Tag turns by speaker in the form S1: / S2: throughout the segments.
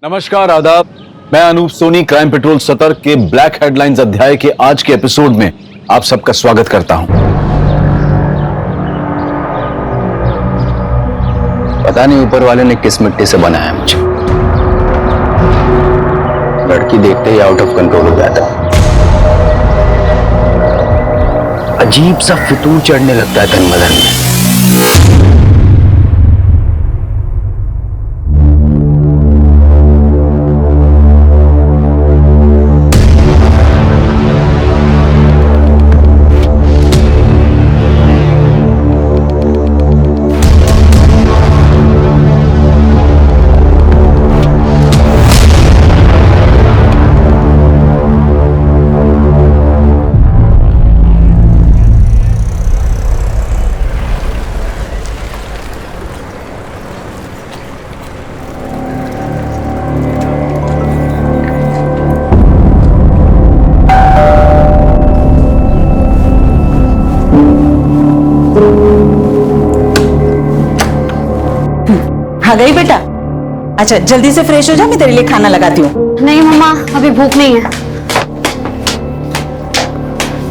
S1: नमस्कार, आदाब। मैं अनूप सोनी क्राइम पेट्रोल सतर्क के ब्लैक हेडलाइंस अध्याय के आज के एपिसोड में आप सबका स्वागत करता हूं। पता नहीं ऊपर वाले ने किस मिट्टी से बनाया मुझे। लड़की देखते ही आउट ऑफ कंट्रोल हो जाता है। अजीब सा फितूर चढ़ने लगता है तन बदन में।
S2: आ गई बेटा। अच्छा जल्दी से फ्रेश हो जा, मैं तेरे लिए खाना लगाती हूँ।
S3: नहीं मम्मा, अभी भूख नहीं है।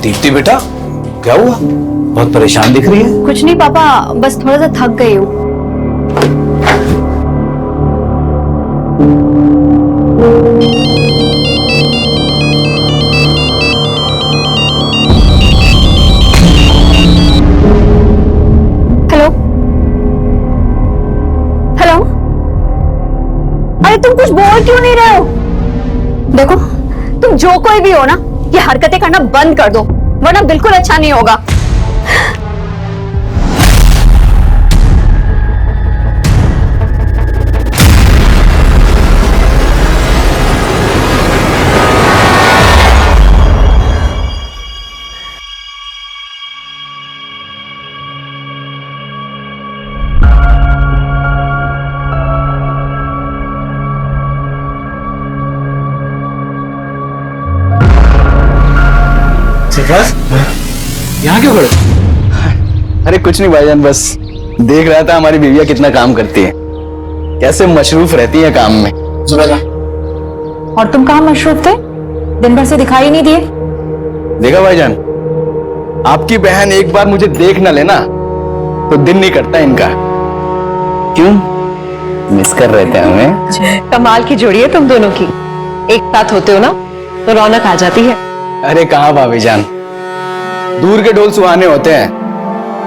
S1: दीप्ति बेटा, क्या हुआ? बहुत परेशान दिख रही है।
S3: कुछ नहीं पापा, बस थोड़ा सा थक गई हूँ। हेलो हेलो, अरे तुम कुछ बोल क्यों नहीं रहे हो? देखो, तुम जो कोई भी हो ना, ये हरकतें करना बंद कर दो, वरना बिल्कुल अच्छा नहीं होगा।
S1: यहाँ क्यों खड़े? अरे कुछ नहीं भाईजान, बस देख रहा था हमारी बीवियां कितना काम करती है, कैसे मशरूफ रहती है काम में।
S2: और तुम कहाँ मशरूफ थे? दिन भर से दिखाई नहीं दिए।
S1: देखा भाईजान, आपकी बहन एक बार मुझे देख ना लेना तो दिन नहीं कटता इनका। क्यों मिस कर रहे थे हमें?
S4: कमाल की जोड़ी है तुम दोनों की। एक साथ होते हो ना तो रौनक आ जाती है।
S1: अरे कहाँ भाभी जान, दूर के ढोल सुहाने होते हैं,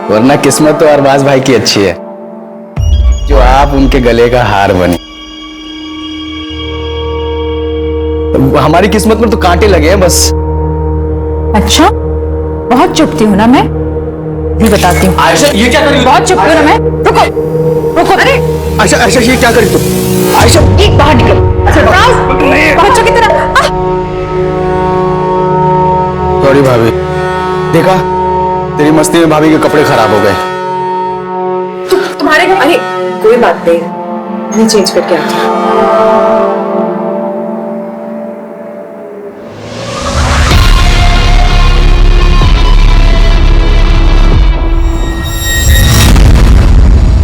S1: वरना किस्मत तो अरबाज भाई की अच्छी है जो आप उनके गले का हार बनी। हमारी किस्मत में तो कांटे लगे हैं बस।
S2: अच्छा, बहुत चुपती हूँ ना मैं, भी बताती हूँ।
S1: आयशा ये क्या करी?
S2: बहुत चुपती हूँ ना मैं। रुको रुको, अरे
S1: आयशा आयशा ये क्या करी तुम? आयशा
S2: एक बाहर निकल। सरप्राइज बच्चों की तरह।
S1: सॉरी भाभी, देखा तेरी मस्ती में भाभी के कपड़े खराब हो गए।
S4: तुम्हारे अरे कोई बात नहीं, मैं चेंज करके आती हूँ।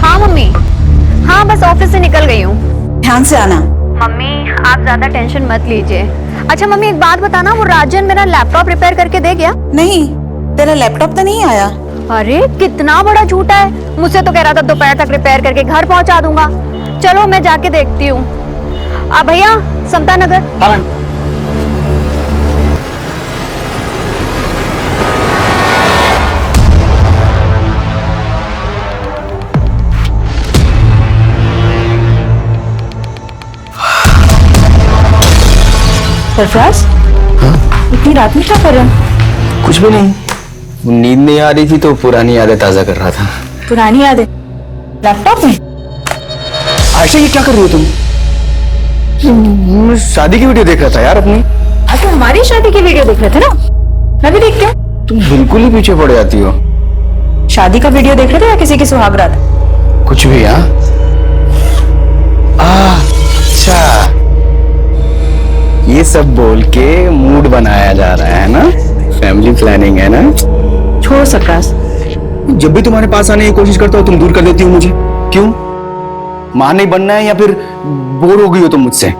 S3: हाँ मम्मी, हाँ बस ऑफिस से निकल गई हूँ।
S2: ध्यान से आना।
S3: मम्मी आप ज्यादा टेंशन मत लीजिए। अच्छा मम्मी एक बात बताना, वो राजन मेरा लैपटॉप रिपेयर करके दे गया?
S2: नहीं, तेरा लैपटॉप तो नहीं आया।
S3: अरे कितना बड़ा झूठा है, मुझसे तो कह रहा था दोपहर तक रिपेयर करके घर पहुंचा दूंगा। चलो मैं जाके देखती हूँ। भैया समता नगर।
S2: सरफराज, इतनी रात में क्या कर रहे हो?
S1: कुछ भी नहीं, नींद नहीं आ रही थी तो पुरानी यादें ताजा कर रहा था।
S2: पुरानी यादें लैपटॉप में?
S1: आयशा ये क्या कर रही हो तुम? मैं शादी की वीडियो देख रहा था यार अपनी।
S2: आज तो हमारी शादी की वीडियो देख रहे थे ना, मैं भी देखती हूँ।
S1: तुम बिल्कुल ही पीछे पड़ जाती हो।
S2: शादी का वीडियो देख रहे थे या किसी की सुहागरात?
S1: कुछ भी। हाँ अच्छा, ये सब बोल के मूड बनाया जा रहा है ना, फैमिली प्लानिंग है ना।
S2: छोड़ो सरप्राइज,
S1: जब भी तुम्हारे पास आने की कोशिश करता हो तुम दूर कर देती हो मुझे। क्यों? मां नहीं बनना है या फिर बोर हो गई हो तुम मुझसे?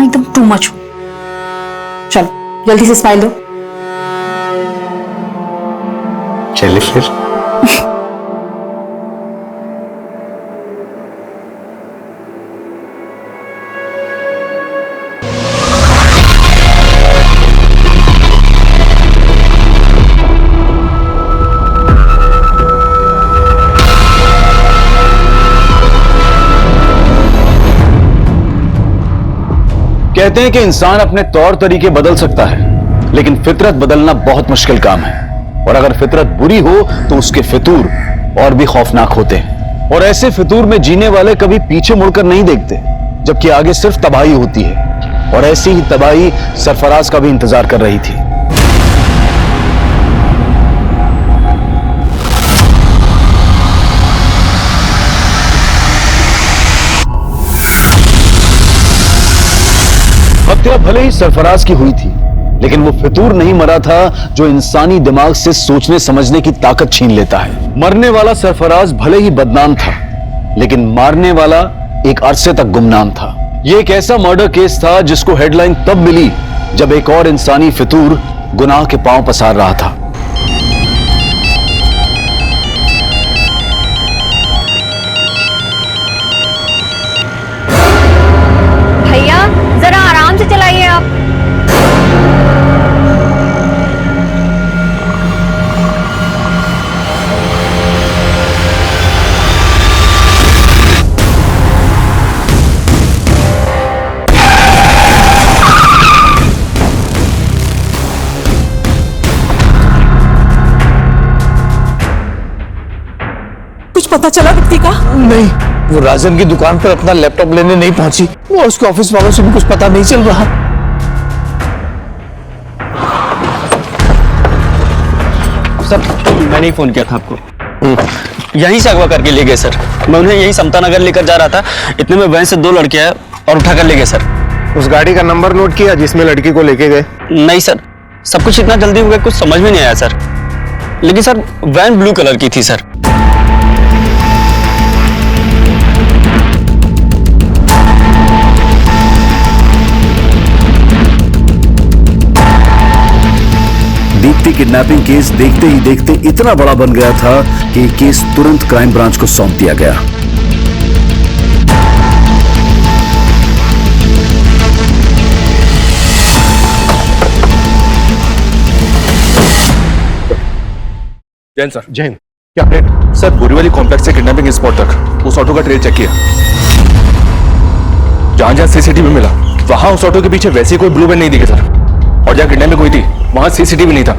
S2: ना एकदम टू मच हो। चलो जल्दी से स्माइल दो।
S1: चलिए फिर। कहते हैं कि इंसान अपने तौर तरीके बदल सकता है, लेकिन फितरत बदलना बहुत मुश्किल काम है। और अगर फितरत बुरी हो तो उसके फितूर और भी खौफनाक होते हैं। और ऐसे फितूर में जीने वाले कभी पीछे मुड़कर नहीं देखते, जबकि आगे सिर्फ तबाही होती है। और ऐसी ही तबाही सरफराज का भी इंतजार कर रही थी। हत्या भले ही सरफराज की हुई थी, लेकिन वो फितूर नहीं मरा था जो इंसानी दिमाग से सोचने समझने की ताकत छीन लेता है। मरने वाला सरफराज भले ही बदनाम था, लेकिन मारने वाला एक अरसे तक गुमनाम था। ये एक ऐसा मर्डर केस था जिसको हेडलाइन तब मिली जब एक और इंसानी फितूर गुनाह के पांव पसार रहा था।
S3: भैया जरा आराम से चलाइए आप।
S2: कुछ पता चला दीप्ति का?
S5: नहीं, वो राजन की दुकान पर अपना लैपटॉप लेने नहीं पहुंची और उसके ऑफिस वालों से भी कुछ पता नहीं चल रहा।
S6: सर मैंने ही फोन किया था आपको। यहीं से अगवा करके ले गए सर। मैं उन्हें यहीं समता नगर लेकर जा रहा था, इतने में वैन से 2 लड़के आए और उठा कर ले गए सर।
S5: उस गाड़ी का नंबर नोट किया जिसमें लड़की को लेके गए?
S6: नहीं सर, सब कुछ इतना जल्दी हो गया कुछ समझ में नहीं आया सर। लेकिन सर वैन ब्लू कलर की थी सर।
S7: दीप्ति किडनैपिंग केस देखते ही देखते इतना बड़ा बन गया था कि ये केस तुरंत क्राइम ब्रांच को सौंप दिया गया।
S5: जैन सर। जैन, क्या अपडेट?
S8: सर बोरीवली कॉम्प्लेक्स से किडनैपिंग स्पॉट तक उस ऑटो का ट्रेल चेक किया। जहां जहां सीसीटीवी मिला वहां उस ऑटो के पीछे वैसे कोई ब्लू वैन नहीं दिखे सर। और जहां किडनैपिंग हुई थी वहां सीसीटीवी नहीं था,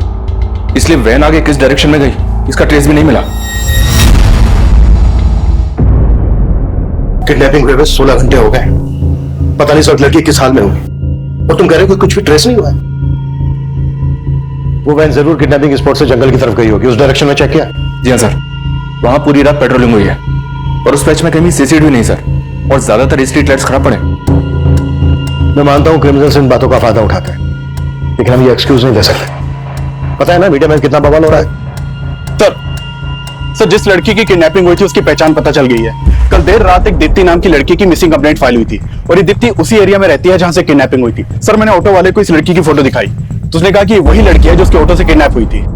S8: इसलिए वैन आगे किस डायरेक्शन में गई इसका ट्रेस भी नहीं मिला।
S5: किडनैपिंग हुए 16 घंटे हो गए, पता नहीं सब लड़की किस हाल में होगी। और तुम कह रहे हो कि कुछ भी ट्रेस नहीं हुआ है? वो वैन जरूर किडनैपिंग स्पॉट से जंगल की तरफ गई होगी, उस डायरेक्शन में चेक किया?
S8: जी हाँ सर, वहां पूरी रात पेट्रोलिंग हुई है और उस पैच में कहीं सीसीटीवी नहीं सर, और ज्यादातर स्ट्रीट लाइट्स खराब पड़े।
S5: मैं मानता हूं क्रिमिनल्स इन बातों का फायदा उठाते हैं, लेकिन हम ये एक्सक्यूज नहीं दे सकते। पता है ना मीडिया में कितना बवाल हो रहा है।
S9: सर जिस लड़की की किडनैपिंग हुई थी उसकी पहचान पता चल गई है। कल देर रात एक दीप्ति नाम की लड़की की मिसिंग कंप्लेंट फाइल हुई थी और ये दीप्ति उसी एरिया में रहती है जहां से किडनैपिंग हुई थी। सर मैंने ऑटो वाले को इस लड़की की फोटो दिखाई तो उसने कहा कि वही लड़की है जो उसके ऑटो से किडनैप हुई थी।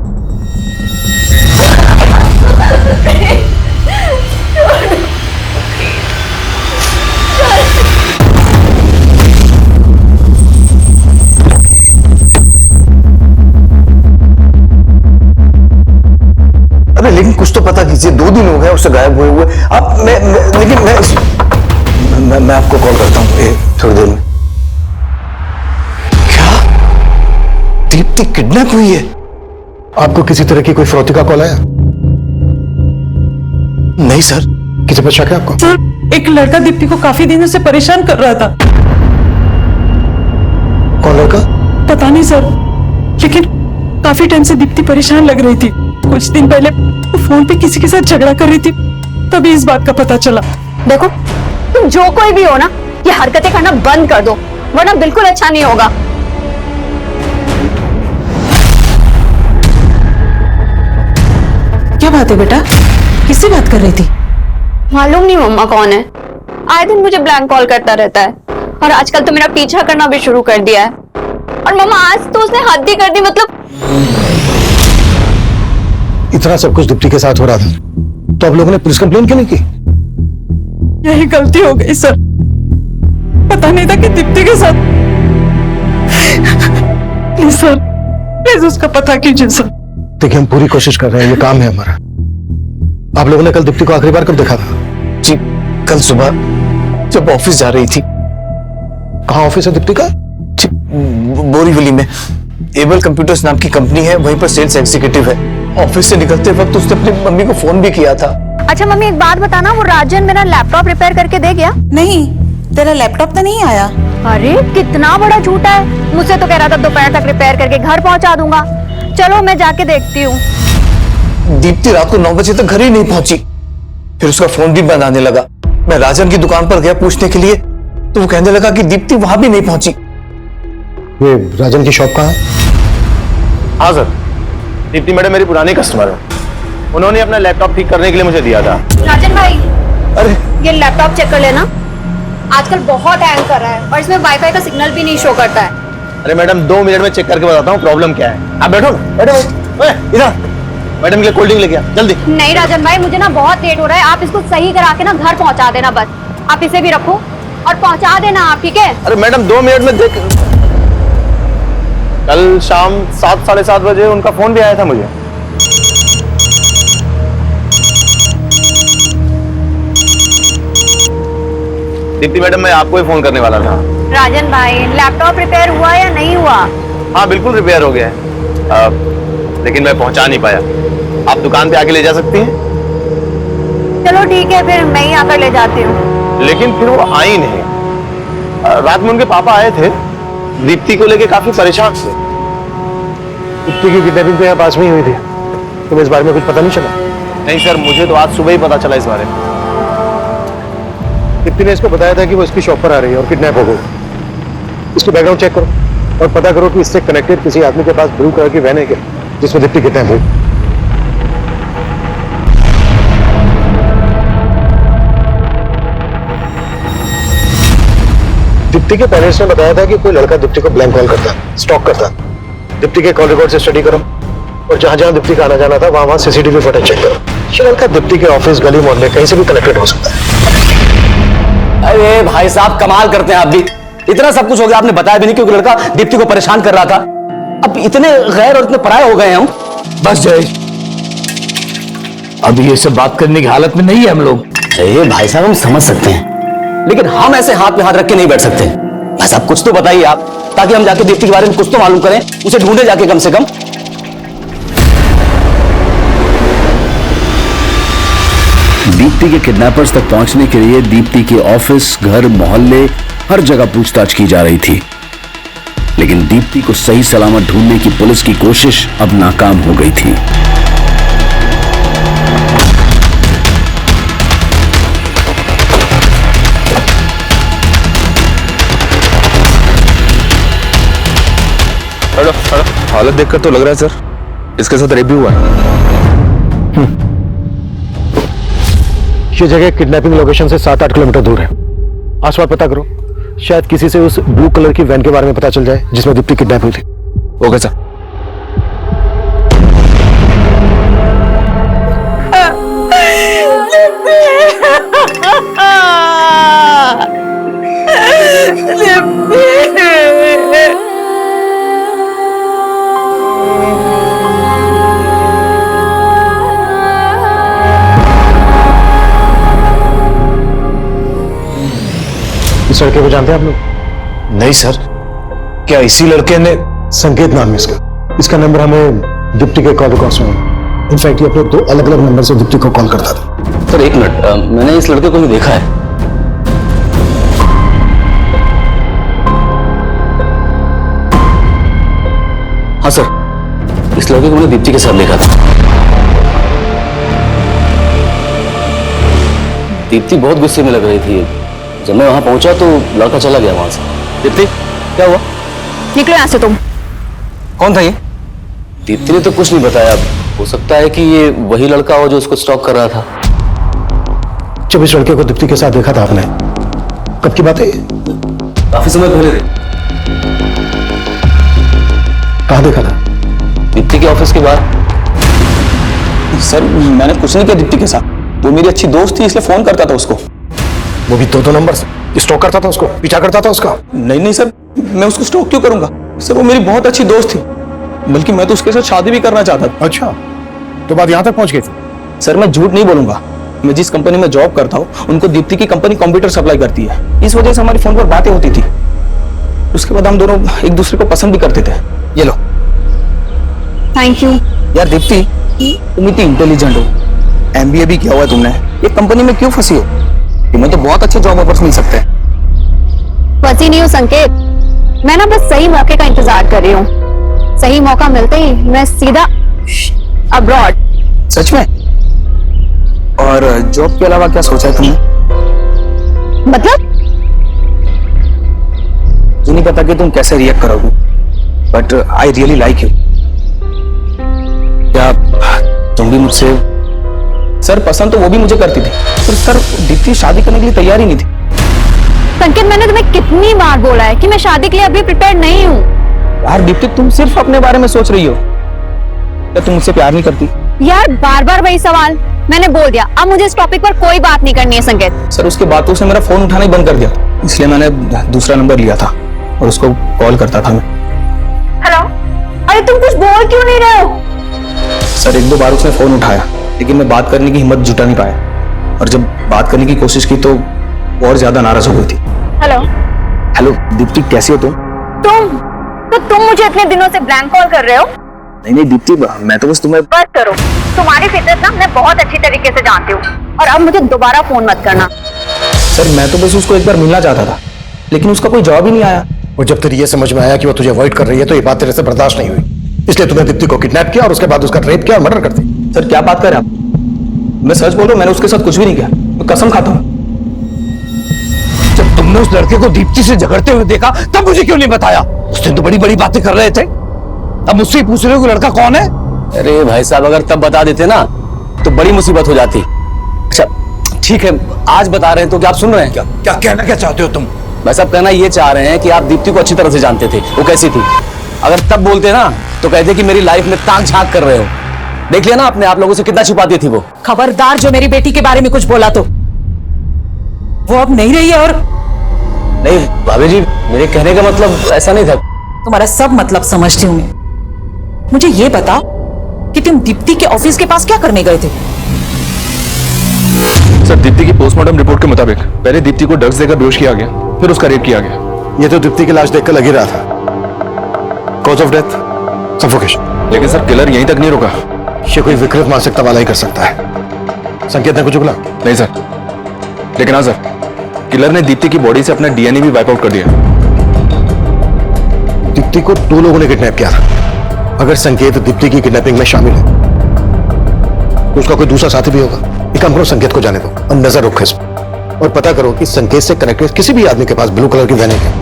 S5: अरे लेकिन कुछ तो पता कीजिए, 2 दिन हो गए उससे गायब हुए हुए। अब मैं आपको कॉल करता हूँ थोड़ी देर में। क्या दीप्ति किडनैप हुई है? आपको किसी तरह की कोई फिरौती का कॉल आया? नहीं सर। किसी पर शक है आपको?
S10: सर एक लड़का दीप्ति को काफी दिनों से परेशान कर रहा था।
S5: कौन लड़का?
S10: पता नहीं सर, लेकिन काफी टाइम से दीप्ति परेशान लग रही थी। कुछ दिन पहले वो फोन पे किसी के साथ झगड़ा कर रही थी, तभी इस बात का पता चला।
S3: देखो तुम जो कोई भी हो ना, ये हरकतें करना बंद कर दो, वरना बिल्कुल अच्छा नहीं होगा।
S10: क्या बात है बेटा, किससे बात कर रही थी?
S3: मालूम नहीं मम्मा कौन है, आए दिन मुझे ब्लैंक कॉल करता रहता है और आजकल तो मेरा पीछा करना भी शुरू कर दिया है। और मामा आज तो उसने हद ही कर दी, मतलब
S5: इतना सब कुछ दीप्ति के साथ हो रहा था तो आप लोगों ने पुलिस कंप्लेन क्यों नहीं की?
S10: यही गलती हो गई सर, पता नहीं था कि दीप्ति के साथ। प्लीज सर, प्लीज उसका पता कीजिए सर।
S5: देखिए हम पूरी कोशिश कर रहे हैं, ये काम है हमारा। आप लोगों ने कल दीप्ति को आखिरी बार कब देखा था?
S11: जी कल सुबह जब ऑफिस जा रही थी।
S5: कहाँ ऑफिस है दीप्ति का?
S11: बोरीवली में एबल कंप्यूटर्स नाम की कंपनी है, वहीं पर सेल्स एग्जीक्यूटिव है। ऑफिस से निकलते वक्त उसने अपनी मम्मी को फोन भी किया था।
S3: अच्छा मम्मी एक बात बताना, वो राजन मेरा लैपटॉप रिपेयर करके दे गया?
S10: नहीं, तेरा लैपटॉप तो नहीं आया।
S3: अरे कितना बड़ा झूठा है, मुझसे तो कह रहा था दोपहर तक रिपेयर करके घर पहुंचा दूंगा। चलो मैं जाके देखती हूँ।
S11: दीप्ति रात को 9 बजे तक घर ही नहीं पहुंची, फिर उसका फोन भी बंद आने लगा। मैं राजन की दुकान पर गया पूछने के लिए तो वो कहने लगा कि दीप्ति वहां भी नहीं पहुंची।
S5: ये राजन की शॉप कहाँ है?
S8: हाँ सर, दीप्ति मैडम मेरी पुरानी कस्टमर है, उन्होंने अपना लैपटॉप ठीक करने के लिए मुझे दिया था।
S3: राजन भाई,
S11: अरे
S3: ये लैपटॉप चेक कर लेना, आजकल बहुत हैंग कर रहा है और इसमें वाईफाई का सिग्नल भी नहीं शो करता है।
S8: अरे मैडम 2 मिनट में चेक करके बताता हूँ प्रॉब्लम क्या है। आप बैठो ना, बैठो इधर। मैडम के लिए कोल्ड ड्रिंक लेके आ जल्दी।
S3: नहीं राजन भाई, मुझे ना बहुत लेट हो रहा है, आप इसको सही करा के ना घर पहुंचा देना बस। आप इसे भी रखो और पहुंचा देना आप, ठीक है?
S8: अरे मैडम 2 मिनट में देख। कल शाम 7 साढ़े 7 बजे उनका फोन भी आया था मुझे। दीप्ति मैडम मैं आपको ही फोन करने वाला था।
S3: राजन भाई लैपटॉप रिपेयर हुआ या नहीं हुआ?
S8: हाँ बिल्कुल रिपेयर हो गया है, लेकिन मैं पहुंचा नहीं पाया। आप दुकान पे आके ले जा सकती हैं?
S3: चलो ठीक है, फिर मैं ही आकर ले जाती हूँ।
S8: लेकिन फिर वो आई नहीं। रात में उनके पापा आए थे, दीप्ति को लेके काफी परेशान थे।
S5: दीप्ति की किडनैपिंग तो यहाँ पास में ही हुई थी, तुम्हें इस बारे में कुछ पता नहीं चला?
S8: नहीं सर, मुझे तो आज सुबह ही पता चला इस बारे में।
S5: दीप्ति ने इसको बताया था कि वो इसकी शॉप पर आ रही है और किडनैप हो गई। इसकी बैकग्राउंड चेक करो और पता करो कि इससे कनेक्टेड किसी आदमी के पास ब्लू कलर की वैन है क्या जिसमें दीप्ति किडनैप हुई। दीप्ति के पेरेंट्स ने बताया था कि कोई लड़का दीप्ति को ब्लैंक कॉल करता, स्टॉक करता। दीप्ति के कॉल रिकॉर्ड से स्टडी करो और जहां जहां दीप्ति का आना जाना था वहां सीसीटीवी फुटेज चेक करो। ये लड़का दीप्ति के ऑफिस, गली, मोहल्ले कहीं से भी कनेक्टेड हो सकता है।
S6: अरे भाई साहब कमाल करते हैं आप भी। इतना सब कुछ हो गया, आपने बताया भी नहीं क्योंकि लड़का दीप्ति को परेशान कर रहा था। अब इतने गैर और इतने पराये हो गए हैं हम।
S11: बस जय, अब ये सब बात करने की हालत में नहीं है हम लोग।
S6: ये भाई साहब हम समझ सकते हैं, लेकिन हम ऐसे हाथ पे हाथ रख के नहीं बैठ सकते। भाई साहब कुछ तो बताइए आप, ताकि हम जाके दीप्ति के बारे में कुछ तो मालूम करें, उसे ढूंढे जाके कम से कम।
S7: दीप्ति के किडनैपर्स तक पहुंचने के लिए दीप्ति के ऑफिस, घर, मोहल्ले हर जगह पूछताछ की जा रही थी, लेकिन दीप्ति को सही सलामत ढूंढने की पुलिस की कोशिश अब नाकाम हो गई थी।
S8: हालत देखकर तो लग रहा है सर इसके साथ रेप भी हुआ है।
S5: ये जगह किडनैपिंग लोकेशन से 7-8 किलोमीटर दूर है। आसपास पता करो, शायद किसी से उस ब्लू कलर की वैन के बारे में पता चल जाए जिसमें दीप्ति किडनैप हुई थी।
S8: Okay sir.
S5: इस लड़के को जानते हैं आप लोग?
S11: नहीं सर, क्या इसी लड़के ने?
S5: संकेत नाम है इसका नंबर हमें दीप्ति के कॉल रिकॉर्ड्स में। इनफैक्ट ये अपने 2 अलग-अलग नंबर से दीप्ति को कॉल करता था।
S6: सर एक मिनट, मैंने इस लड़के को भी देखा है। हाँ सर, इस लड़के को मैंने दीप्ति के साथ देखा था। दीप्ति बहुत गुस्से में लग रही थी। जब मैं वहां पहुंचा तो लड़का चला गया वहां से। दीप्ति क्या हुआ?
S3: निकलो यहाँ से तुम।
S6: कौन था ये? दीप्ति ने तो कुछ नहीं बताया। हो सकता है कि ये वही लड़का हो जो उसको स्टॉक कर रहा था।
S5: जब इस लड़के को दीप्ति के साथ देखा था आपने, कब की बात है?
S6: काफी समय पहले थे,
S5: कहाँ देखा था?
S6: दीप्ति के ऑफिस के बाद। सर मैंने कुछ नहीं किया दीप्ति के साथ, वो मेरी अच्छी दोस्त थी इसलिए फोन करता था उसको।
S5: वो भी दो नंबर से स्टॉक करता था उसको, पीछा करता था उसका?
S6: नहीं सर, मैं उसको स्टॉक क्यों करूंगा सर, वो मेरी बहुत अच्छी दोस्त थी, बल्कि मैं तो उसके साथ शादी भी करना चाहता था।
S5: अच्छा, तो बात यहाँ तक पहुंच गई थी?
S6: सर मैं झूठ नहीं बोलूंगा, मैं जिस कंपनी में जॉब करता हूँ उनको दीप्ति की कंपनी कंप्यूटर सप्लाई करती है, इस वजह से हमारी फोन पर बातें होती थी। उसके बाद हम दोनों एक दूसरे को पसंद भी करते थे। ये लो।
S3: Thank you.
S6: यार दीप्ति, तुम इतनी इंटेलिजेंट हो, MBA भी किया हुआ है तुमने, ये कंपनी में क्यों फंसी हो? तुम्हें तो बहुत अच्छे जॉब ऑफर्स मिल सकते हैं।
S3: फंसी नहीं हूँ संकेत, मैं ना बस सही मौके का इंतजार कर रही हूँ। सही मौका मिलते ही मैं सीधा अब्रॉड।
S6: सच में? और जॉब के अलावा क्या सोचा है तुमने?
S3: मतलब?
S6: मुझे नहीं पता कि तुम कैसे रिएक्ट करोगे, but I really like you. क्या तुम भी मुझसे? सर पसंद तो वो भी मुझे करती थी, पर सर दीप्ति शादी करने के लिए तैयार ही नहीं थी।
S3: संकेत मैंने तुम्हें कितनी बार बोला है कि मैं शादी के लिए अभी प्रिपेयर नहीं हूँ।
S6: यार दीप्ति तुम सिर्फ अपने बारे में सोच रही हो, क्या तुम मुझसे प्यार नहीं करती?
S3: यार बार बार वही सवाल, मैंने बोल दिया अब मुझे इस टॉपिक पर कोई बात नहीं करनी है संकेत।
S6: सर उसके बाद तो उसने मेरा फोन उठाना ही बंद कर दिया, इसलिए मैंने दूसरा नंबर लिया था और उसको कॉल करता था मैं।
S3: हेलो, अरे तुम कुछ बोल क्यों नहीं रहे हो?
S6: सर एक दो बार उसने फोन उठाया, लेकिन मैं बात करने की हिम्मत जुटा नहीं पाया, और जब बात करने की कोशिश की तो और ज्यादा नाराज हो गई थी।
S3: हेलो
S6: हेलो दीप्ति, कैसी हो तुम?
S3: तो तुम मुझे इतने दिनों से ब्लैंक कॉल कर रहे हो?
S6: नहीं दीप्ति, मैं तो बस तुम्हें।
S3: बस करो, तुम्हारी फितरत ना मैं बहुत अच्छी तरीके से जानती हूँ, और अब मुझे दोबारा फोन मत करना।
S6: सर मैं तो बस उसको एक बार मिलना चाहता था, लेकिन उसका कोई जवाब ही नहीं आया।
S5: और जब तेरी ये समझ में आया कि वो तुझे अवॉइड कर रही है तो ये बात तेरे से बर्दाश्त नहीं हुई, इसलिए तूने दीप्ति को किडनैप किया और उसके बाद उसका रेप किया और मर्डर कर दी।
S6: सर क्या बात कर रहे हैं आप? मैं सच बोल रहा हूँ, मैंने उसके साथ कुछ भी नहीं किया, मैं कसम खाता हूँ।
S11: जब तुमने उस लड़के को दीप्ति से झगड़ते हुए देखा तब मुझे क्यों नहीं बताया? उस दिन तो बड़ी बड़ी बातें कर रहे थे, अब मुझसे पूछ रहे हो कि लड़का कौन है?
S1: अरे भाई साहब, अगर तब बता देते ना तो बड़ी मुसीबत हो जाती। अच्छा ठीक है, आज बता रहे हैं तो क्या आप सुन रहे हैं?
S11: क्या कहना क्या चाहते हो तुम?
S1: भाई साहब कहना ये चाह रहे हैं कि आप दीप्ति को अच्छी तरह से जानते थे, वो कैसी थी। अगर तब बोलते ना तो कहते कि मेरी लाइफ में ताक झांक कर रहे हो। देख लिया ना आपने, आप लोगों से कितना छुपाती थी वो।
S10: खबरदार जो मेरी बेटी के बारे में कुछ बोला तो वो अब नहीं रही है। और
S1: नहीं भाभी जी, मेरे कहने का मतलब ऐसा नहीं था।
S10: तुम्हारा सब मतलब समझती हूँ मैं। मुझे ये बता कि तुम दीप्ति के ऑफिस के पास क्या करने गए थे?
S8: सर दीप्ति की पोस्टमार्टम रिपोर्ट के मुताबिक पहले दीप्ति को ड्रग्स देकर बेहोश किया गया, फिर उसका रेप किया गया।
S5: ये तो दीप्ति की लाश देखकर लग ही रहा था। Cause of death suffocation.
S8: लेकिन सर किलर यहीं तक नहीं रुका,
S5: ये कोई विकृत मानसिकता वाला ही कर सकता है। संकेत ने कुछ बोला?
S8: नहीं सर, लेकिन हाँ सर, किलर ने दीप्ति की बॉडी से अपना DNA भी वाइप आउट कर दिया।
S5: दीप्ति को दो लोगों ने किडनैप किया था। अगर संकेत दीप्ति की किडनैपिंग में शामिल है तो उसका कोई दूसरा साथी भी होगा। एक काम करो, संकेत को जाने दो और नजर रखो इस पर, और पता करो कि संकेत से कनेक्टेड किसी भी आदमी के पास ब्लू कलर की वैन है।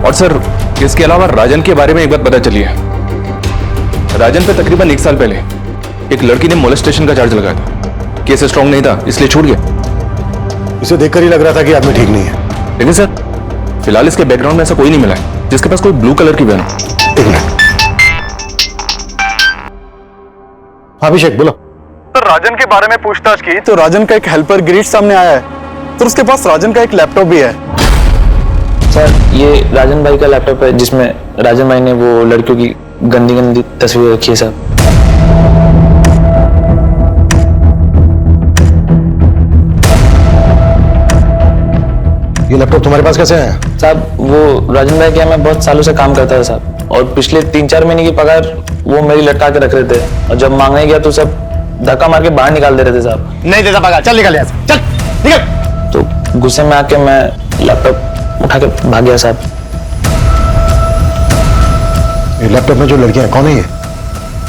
S8: और सर इसके अलावा राजन के बारे में एक बात पता चली है। राजन पे तकरीबन 1 साल पहले एक लड़की ने मोलेस्टेशन का चार्ज लगाया था। केस स्ट्रॉन्ग नहीं था इसलिए छूट गया।
S5: इसे देखकर ही लग रहा था कि आदमी ठीक नहीं है।
S8: लेकिन सर फिलहाल इसके बैकग्राउंड में ऐसा कोई नहीं मिला है जिसके पास कोई ब्लू कलर की वैन हो।
S5: एक मिनट। अभिषेक बोलो।
S9: सर राजन के बारे में पूछताछ की तो राजन का एक हेल्पर गिरीश सामने आया है, तो उसके पास राजन का एक लैपटॉप भी है।
S6: सर ये राजन भाई का लैपटॉप है जिसमें राजन भाई ने वो लड़कियों की गंदी गंदी तस्वीर रखी है सर।
S5: ये लैपटॉप तुम्हारे पास कैसे आया?
S6: साहब वो राजन भाई के यहाँ मैं बहुत सालों से काम करता था साहब, और पिछले 3-4 महीने की पगार वो मेरी लटका के रख रहे थे, और जब मांगने गया तो सब धक्का मार के बाहर निकाल दे रहे थे साहब।
S11: नहीं देता पगार, चल निकल यहाँ से, चल निकल।
S6: तो गुस्से में आके मैं लैपटॉप उठा के भाग गया साहब।
S5: ये लैपटॉप में जो लड़कियां हैं कौन है ये?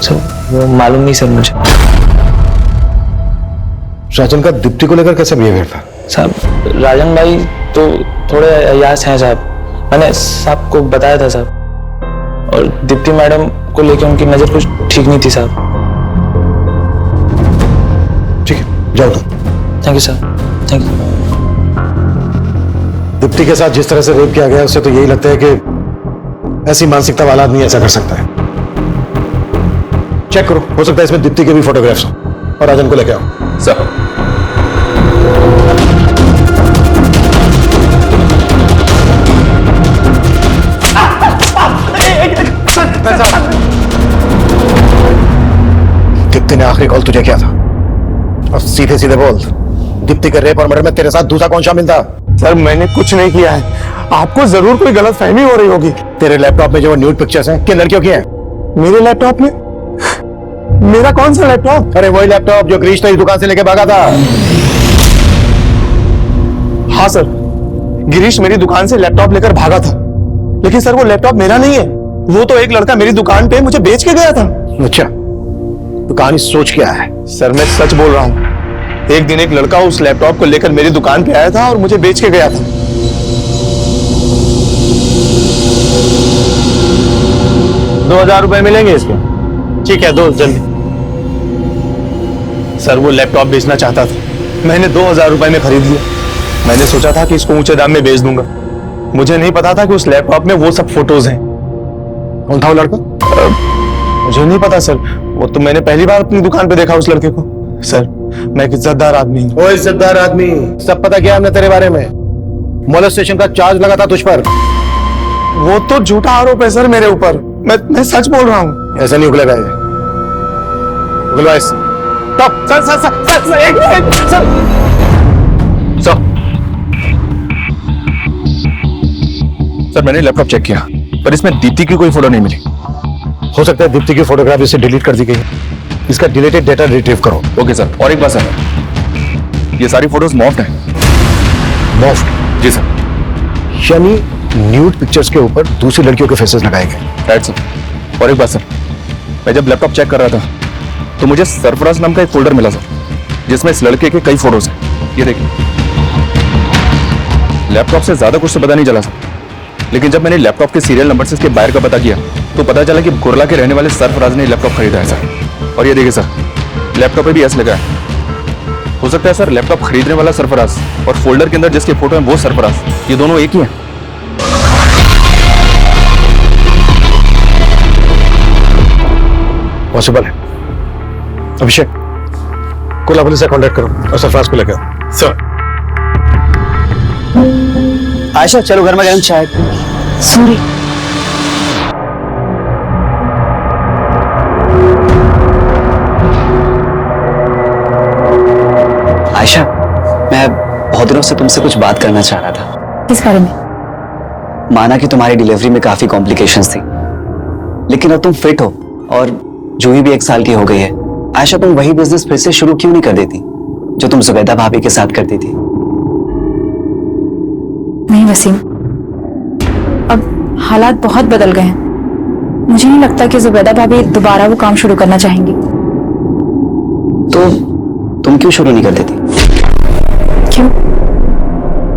S6: सर वो मालूम नहीं सर मुझे।
S5: राजन का दीप्ति को लेकर कैसा बिहेवियर था?
S6: साहब राजन भाई तो थोड़े अयास हैं साहब, मैंने साहब को बताया था साहब, और दीप्ति मैडम को लेकर उनकी नजर कुछ ठीक नहीं थी साहब।
S5: ठीक है, जाओ तुम।
S6: Thank you sir, thank you.
S5: Deepti के साथ जिस तरह से रेप किया गया उससे तो यही लगता है कि ऐसी मानसिकता वाला आदमी ऐसा कर सकता है। चेक करो, हो सकता है इसमें दीप्ति के भी फोटोग्राफ्स हो, और राजन को लेके आओ।
S8: सर
S5: दीप्ति ने आखिरी कॉल तुझे किया था, और सीधे सीधे बोल, दीप्ति के रेप और मर्डर में तेरे साथ दूसरा कौन शामिल था?
S11: सर मैंने कुछ नहीं किया है, आपको जरूर कोई गलतफहमी हो रही होगी।
S5: तेरे लैपटॉप में जो न्यूड पिक्चर्स हैं किन लड़कियों की हैं?
S11: मेरे लैपटॉप में? मेरा कौन सा लैपटॉप?
S5: अरे वही लैपटॉप जो गिरीश तेरी दुकान से लेके भागा था।
S11: हाँ सर, गिरीश मेरी दुकान से लैपटॉप लेकर भागा था, लेकिन सर वो लैपटॉप मेरा नहीं है, वो तो एक लड़का मेरी दुकान पे मुझे बेच के गया था।
S5: अच्छा, तो कहानी सोच क्या है?
S11: सर मैं सच बोल रहा हूँ, एक दिन एक लड़का उस लैपटॉप को लेकर मेरी दुकान पे आया था और मुझे बेच के गया था। ₹2000 मिलेंगे इसके? ठीक है, दो जल्दी। सर वो लैपटॉप बेचना चाहता था, मैंने ₹2000 में खरीद लिया। मैंने सोचा था कि इसको ऊंचे दाम में बेच दूंगा, मुझे नहीं पता था कि उस लैपटॉप में वो सब फोटोज हैं।
S5: कौन था वो लड़का?
S11: मुझे नहीं पता सर, वो तो मैंने पहली बार अपनी दुकान पे देखा उस लड़के को। सर मैं एक इज्जतदार आदमी हूँ।
S5: ओ इज्जतदार आदमी, सब पता क्या हमने तेरे बारे में? मोलेस्टेशन का चार्ज लगा था तुझ पर।
S11: वो तो झूठा आरोप है सर मेरे ऊपर, मैं सच बोल रहा हूँ।
S5: ऐसा नहीं उगलेगा ये। उगलवा इस।
S11: Stop sir sir sir sir sir एक मिनट सर।
S8: सर मैंने लैपटॉप चेक किया, पर इसमें दीप्ति की कोई फोटो नहीं मिली।
S5: हो सकता है दीप्ति की फोटोग्राफ इसे डिलीट कर दी गई है। इसका डिलीटेड डेटा रिट्रीव करो।
S8: ओके सर, और एक बात सर, ये सारी फोटोज मॉफ्ड हैं।
S5: मॉफ्ड?
S8: जी सर।
S5: यानी न्यूड पिक्चर्स के ऊपर दूसरी लड़कियों के फेसेस लगाए गए।
S8: Right sir. और एक बात सर, मैं जब लैपटॉप चेक कर रहा था तो मुझे सरफराज नाम का एक फोल्डर मिला सर, जिसमें इस लड़के के कई फोटोज हैं। ये देखिए, लैपटॉप से ज्यादा कुछ तो पता नहीं चला सर, लेकिन जब मैंने लैपटॉप के सीरियल नंबर से इसके बायर का पता किया तो पता चला कि कुरला के रहने वाले सरफराज ने लैपटॉप खरीदा है सर। और ये देखिए सर, लैपटॉप पे भी एस लगा है। हो सकता है सर लैपटॉप खरीदने वाला सरफराज और फोल्डर के अंदर जिसके फोटो है वो सरफराज, ये दोनों एक ही हैं।
S5: पॉसिबल है। अभिषेक, कोला पुलिस से कांटेक्ट करो और सरफराज को लेकर आओ।
S11: सर।
S1: आयशा चलो घर में गरम चाय।
S2: सॉरी।
S1: आयशा, मैं बहुत दिनों से तुमसे कुछ बात करना चाह रहा था।
S2: किस बारे में?
S1: माना कि तुम्हारी डिलीवरी में काफी कॉम्प्लिकेशंस थी, लेकिन अब तुम फिट हो और जूही भी 1 साल की हो गई है। आयशा, तुम वही बिजनेस फिर से शुरू क्यों नहीं कर देती जो तुम जुबैदा भाभी के साथ करती थी?
S2: नहीं वसीम, अब हालात बहुत बदल गए हैं। मुझे नहीं लगता कि जुबैदा भाभी दोबारा वो काम शुरू करना चाहेंगी।
S1: तो तुम क्यों शुरू नहीं कर देती?
S2: क्यों?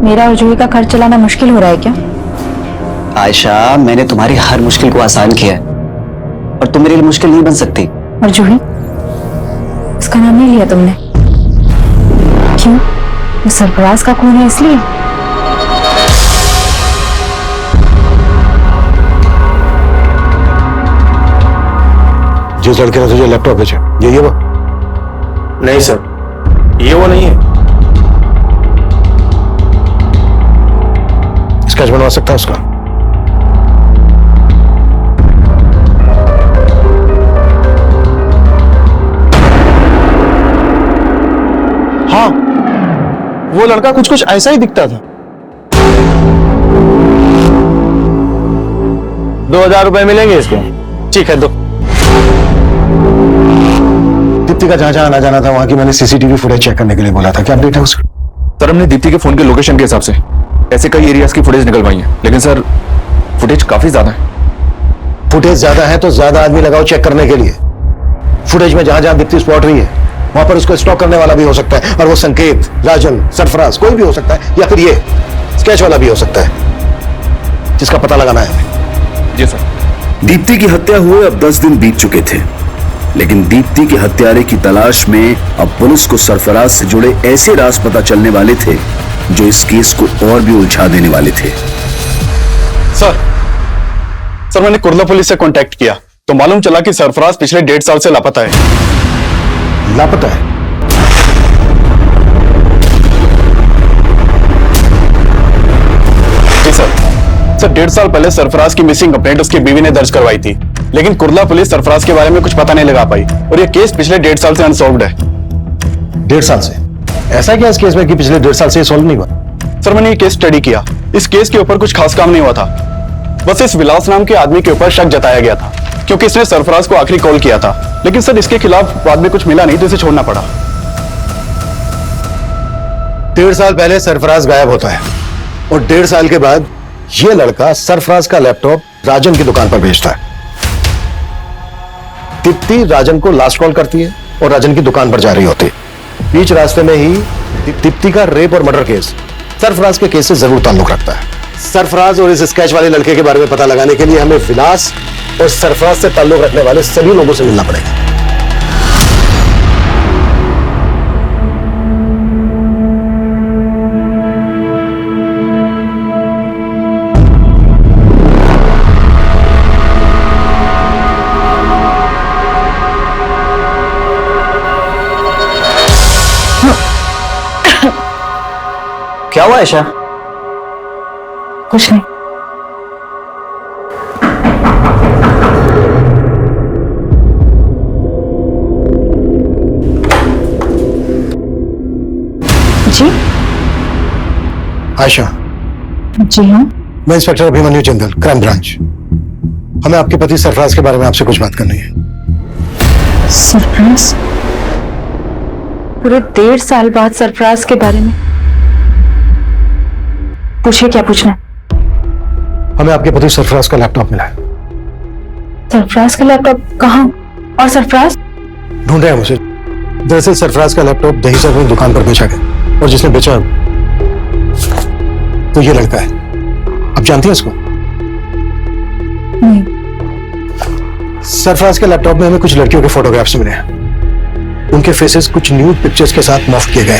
S2: मेरा और जूही का खर्च चलाना मुश्किल हो रहा है क्या?
S1: आयशा, मैंने तुम्हारी हर मुश्किल को आसान किया है और तुम मेरे लिए मुश्किल नहीं बन सकती।
S2: और जूही, उसका नाम नहीं लिया तुमने। क्यों? वो सरफराज का खून है इसलिए?
S5: जिस लड़के ने तुझे लैपटॉप बेचा, ये वो?
S11: नहीं सर, ये वो नहीं है।
S5: स्केच बनवा सकता है उसका?
S11: हाँ, वो लड़का कुछ कुछ ऐसा ही दिखता था। ₹2000 मिलेंगे इसके? ठीक है, दो।
S5: दीप्ति का जहां जहां आना जाना था वहां की मैंने सीसीटीवी फुटेज चेक करने के लिए बोला था। क्या अपडेट है उसका?
S8: सर हमने दीप्ति के फोन के लोकेशन के हिसाब से ऐसे कई एरियाज की फुटेज निकलवाई है, लेकिन सर फुटेज काफी ज्यादा है।
S5: फुटेज ज्यादा है तो ज्यादा आदमी लगाओ चेक करने के लिए। फुटेज में जहां जहां दीप्ति स्पॉट हुई है वहां पर उसको स्टॉक करने वाला भी हो सकता है, और वो संकेत, राजन, सरफराज कोई भी हो सकता है, या फिर ये स्केच वाला भी हो सकता है, जिसका पता लगाना है हमें।
S8: जी सर।
S7: दीप्ति की हत्या हुए अब 10 दिन बीत चुके थे, लेकिन दीप्ति के हत्यारे की तलाश में अब पुलिस को सरफराज से जुड़े ऐसे राज पता चलने वाले थे जो इस केस को और भी उलझा देने वाले थे।
S9: सर मैंने कुर्ला पुलिस से कांटेक्ट किया तो मालूम चला कि सरफराज पिछले 1.5 साल से लापता है।
S5: लापता है?
S9: जी सर 1.5 साल पहले सरफराज की मिसिंग कंप्लेंट उसकी बीवी ने दर्ज करवाई थी, लेकिन कुर्ला पुलिस सरफराज के बारे में कुछ पता नहीं लगा पाई और यह केस पिछले 1.5 साल से अनसॉल्व्ड है।
S5: 1.5 साल से? ऐसा क्या इस केस में कि पिछले 1.5 साल से सॉल्व नहीं हुआ?
S9: सर मैंने ये केस स्टडी किया, इस केस के ऊपर कुछ खास काम नहीं हुआ था। बस इस विलास नाम के आदमी के ऊपर शक जताया गया था क्योंकि इसने सरफराज को आखिरी कॉल किया था, लेकिन सर इसके खिलाफ बाद में कुछ मिला नहीं तो इसे छोड़ना पड़ा।
S5: 1.5 साल पहले सरफराज गायब होता है और 1.5 साल के बाद यह लड़का सरफराज का लैपटॉप राजन की दुकान पर भेजता है। दीप्ति राजन को लास्ट कॉल करती है और राजन की दुकान पर जा रही होती है। बीच रास्ते में ही दीप्ति का रेप और मर्डर केस सरफराज के केस से जरूर ताल्लुक रखता है। सरफराज और इस स्केच वाले लड़के के बारे में पता लगाने के लिए हमें विलास और सरफराज से ताल्लुक रखने वाले सभी लोगों से मिलना पड़ेगा।
S6: क्या हुआ ऐशा?
S2: कुछ नहीं। जी
S5: आयशा।
S2: जी हाँ।
S5: मैं inspector Abhimanyu Jindal, crime branch. हमें आपके पति सरफराज के बारे में आपसे कुछ बात करनी है।
S2: सरफराज? पूरे 1.5 साल बाद सरफराज के बारे में? पूछिए, क्या पूछना है?
S5: हमें आपके पति सरफराज का लैपटॉप मिला है।
S2: सरफराज का लैपटॉप कहाँ? और सरफराज?
S5: ढूंढ रहे हैं मुझे। दरअसल सरफराज का लैपटॉप दहीसर में दुकान पर बेचा गया और जिसने बेचा तो ये लड़का है। आप जानती हैं इसको?
S2: नहीं।
S5: सरफराज के लैपटॉप में हमें कुछ लड़कियों के फोटोग्राफ्स मिले हैं। उनके फेसेस कुछ न्यूड पिक्चर्स के साथ मॉर्फ किए गए।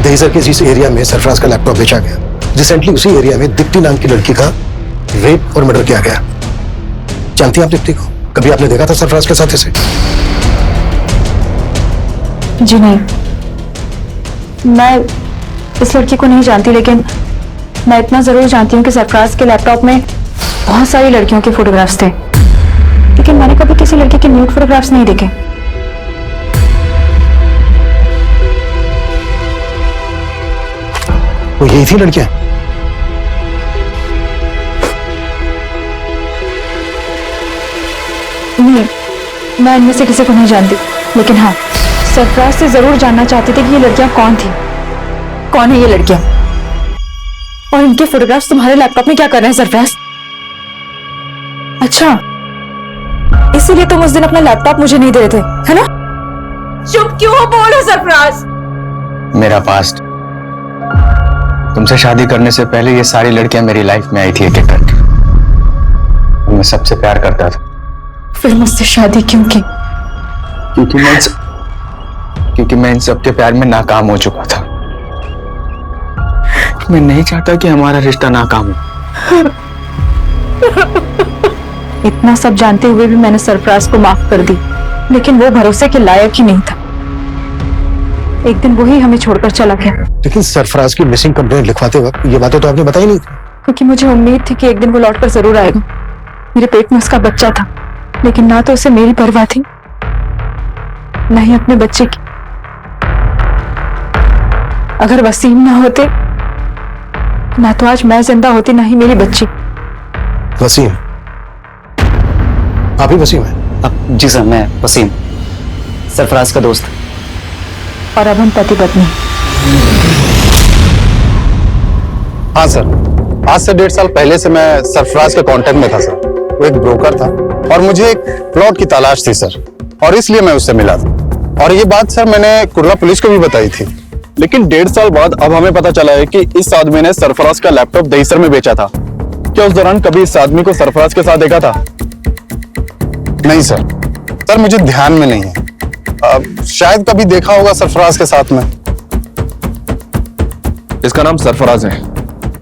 S5: दहीसर के जिस एरिया में सरफराज का लैपटॉप बेचा गया, रिसेंटली उसी एरिया में दीप्ति नाम की लड़की का रेप और मर्डर किया गया। जानती हैं आप दीप्ति को? कभी आपने देखा था सरफराज के साथ इसे?
S2: जी नहीं, मैं इस लड़की को नहीं जानती, लेकिन मैं इतना जरूर जानती हूँ कि सरफराज के लैपटॉप में बहुत सारी लड़कियों के फोटोग्राफ्स थे, लेकिन मैंने कभी किसी लड़की के न्यूड फोटोग्राफ्स नहीं देखे।
S5: वो यही थी लड़कियां?
S2: नहीं, मैं इनमें से किसी को नहीं जानती, लेकिन हाँ, सरफराज से जरूर जानना चाहती थी कि ये लड़कियां कौन थी। कौन है ये लड़कियां? और इनके फोटोग्राफ्स तुम्हारे लैपटॉप में क्या कर रहे हैं सरफराज? अच्छा, इसीलिए तुम उस दिन अपना लैपटॉप मुझे नहीं दे रहे थे, है ना? चुप क्यों हो? बोलो सरफराज।
S6: मेरा पास्ट। तुमसे शादी करने से पहले ये सारी लड़कियां मेरी लाइफ में आई थी एक एक करके। मैं सबसे प्यार करता था।
S2: फिर मुझसे शादी क्यों की?
S6: क्योंकि मैं इन सबके प्यार में नाकाम हो चुका था। मैं नहीं चाहता कि हमारा रिश्ता नाकाम हो।
S2: इतना सब जानते हुए भी मैंने सरफराज को माफ कर दी, लेकिन वो भरोसे के लायक ही नहीं था। एक दिन वही हमें छोड़कर चला गया।
S5: लेकिन सरफराज की मिसिंग कंप्लेंट लिखवाते वक्त ये बातें तो आपने बताई नहीं थी।
S2: क्योंकि मुझे उम्मीद थी कि एक दिन वो लौटकर जरूर आएगा। मेरे पेट में उसका बच्चा था, लेकिन ना तो उसे मेरी परवाह थी, न ही अपने बच्चे की। अगर वसीम ना होते, ना तो आज मैं जिंदा होती, ना ही मेरी बच्ची।
S5: वसीम? आप ही वसीम है?
S6: जी सर, मैं वसीम, सरफराज का दोस्त।
S2: और अब हम पति पत्नी।
S9: हाँ सर, आज से 1.5 साल पहले से मैं सरफराज के कांटेक्ट में था सर। वो एक ब्रोकर था और मुझे एक प्लॉट की तलाश थी सर, और इसलिए मैं उससे मिला था। और ये बात सर मैंने कुर्ला पुलिस को भी बताई थी। लेकिन 1.5 साल बाद अब हमें पता चला है कि इस आदमी ने सरफराज का लैपटॉप दहीसर में बेचा था। क्या उस दौरान कभी इस आदमी को सरफराज के साथ देखा था? नहीं सर, मुझे ध्यान में नहीं है। शायद कभी देखा होगा सरफराज के साथ में।
S8: इसका नाम सरफराज है।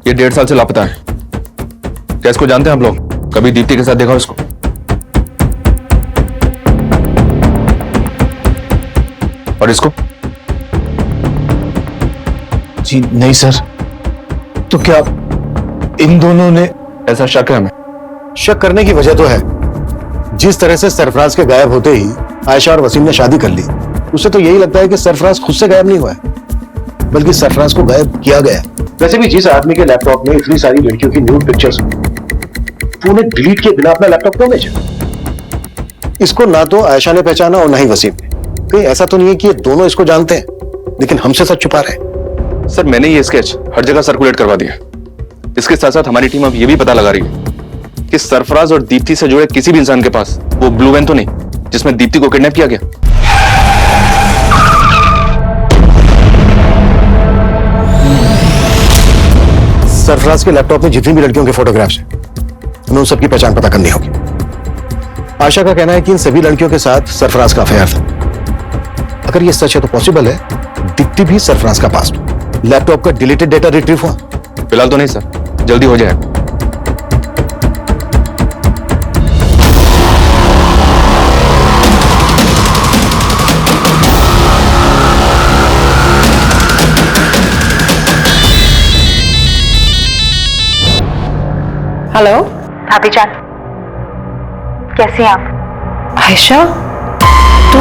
S8: ये 1.5 साल से लापता है। क्या इसको जानते हैं आप लोग? कभी दीप्ति के साथ देखा इसको? और इसको?
S5: जी नहीं सर। तो क्या इन दोनों ने?
S8: ऐसा शक है हमें।
S5: शक करने की वजह तो है। जिस तरह से सरफराज के गायब होते ही आयशा और वसीम ने शादी कर ली, उससे तो यही लगता है कि सरफराज खुद से गायब नहीं हुआ है, बल्कि सरफराज को गायब किया गया। वैसे भी जिस आदमी के लैपटॉप में इतनी सारी लड़कियों की न्यूड पिक्चर्स, वो उन्हें डिलीट किए बिना अपना लैपटॉप क्यों बेचा? इसको ना तो आयशा ने पहचाना और ना ही वसीम ने। कहीं ऐसा तो नहीं है कि ये दोनों इसको जानते हैं लेकिन हमसे सच छुपा रहे हैं?
S8: सर, मैंने ये स्केच हर जगह सर्कुलेट करवा दिया। इसके साथ साथ हमारी टीम अब ये भी पता लगा रही है कि सरफराज और दीप्ति से जुड़े किसी भी इंसान के पास वो ब्लू वैन तो नहीं जिसमें दीप्ति को किडनैप किया गया।
S5: सरफराज के लैपटॉप में जितनी भी लड़कियों के फोटोग्राफ्स हैं, हमें उन सबकी पहचान पता करनी होगी। आशा का कहना है कि इन सभी लड़कियों के साथ सरफराज का अफेयर था। अगर ये सच है तो पॉसिबल है दीप्ति भी सरफराज का पास्ट। लैपटॉप का डिलीटेड डेटा रिट्रीव हुआ?
S8: फिलहाल तो नहीं सर, जल्दी हो जाएगा।
S4: हेलो
S2: भाभी जान, कैसे हैं आप?
S4: आयशा, तू?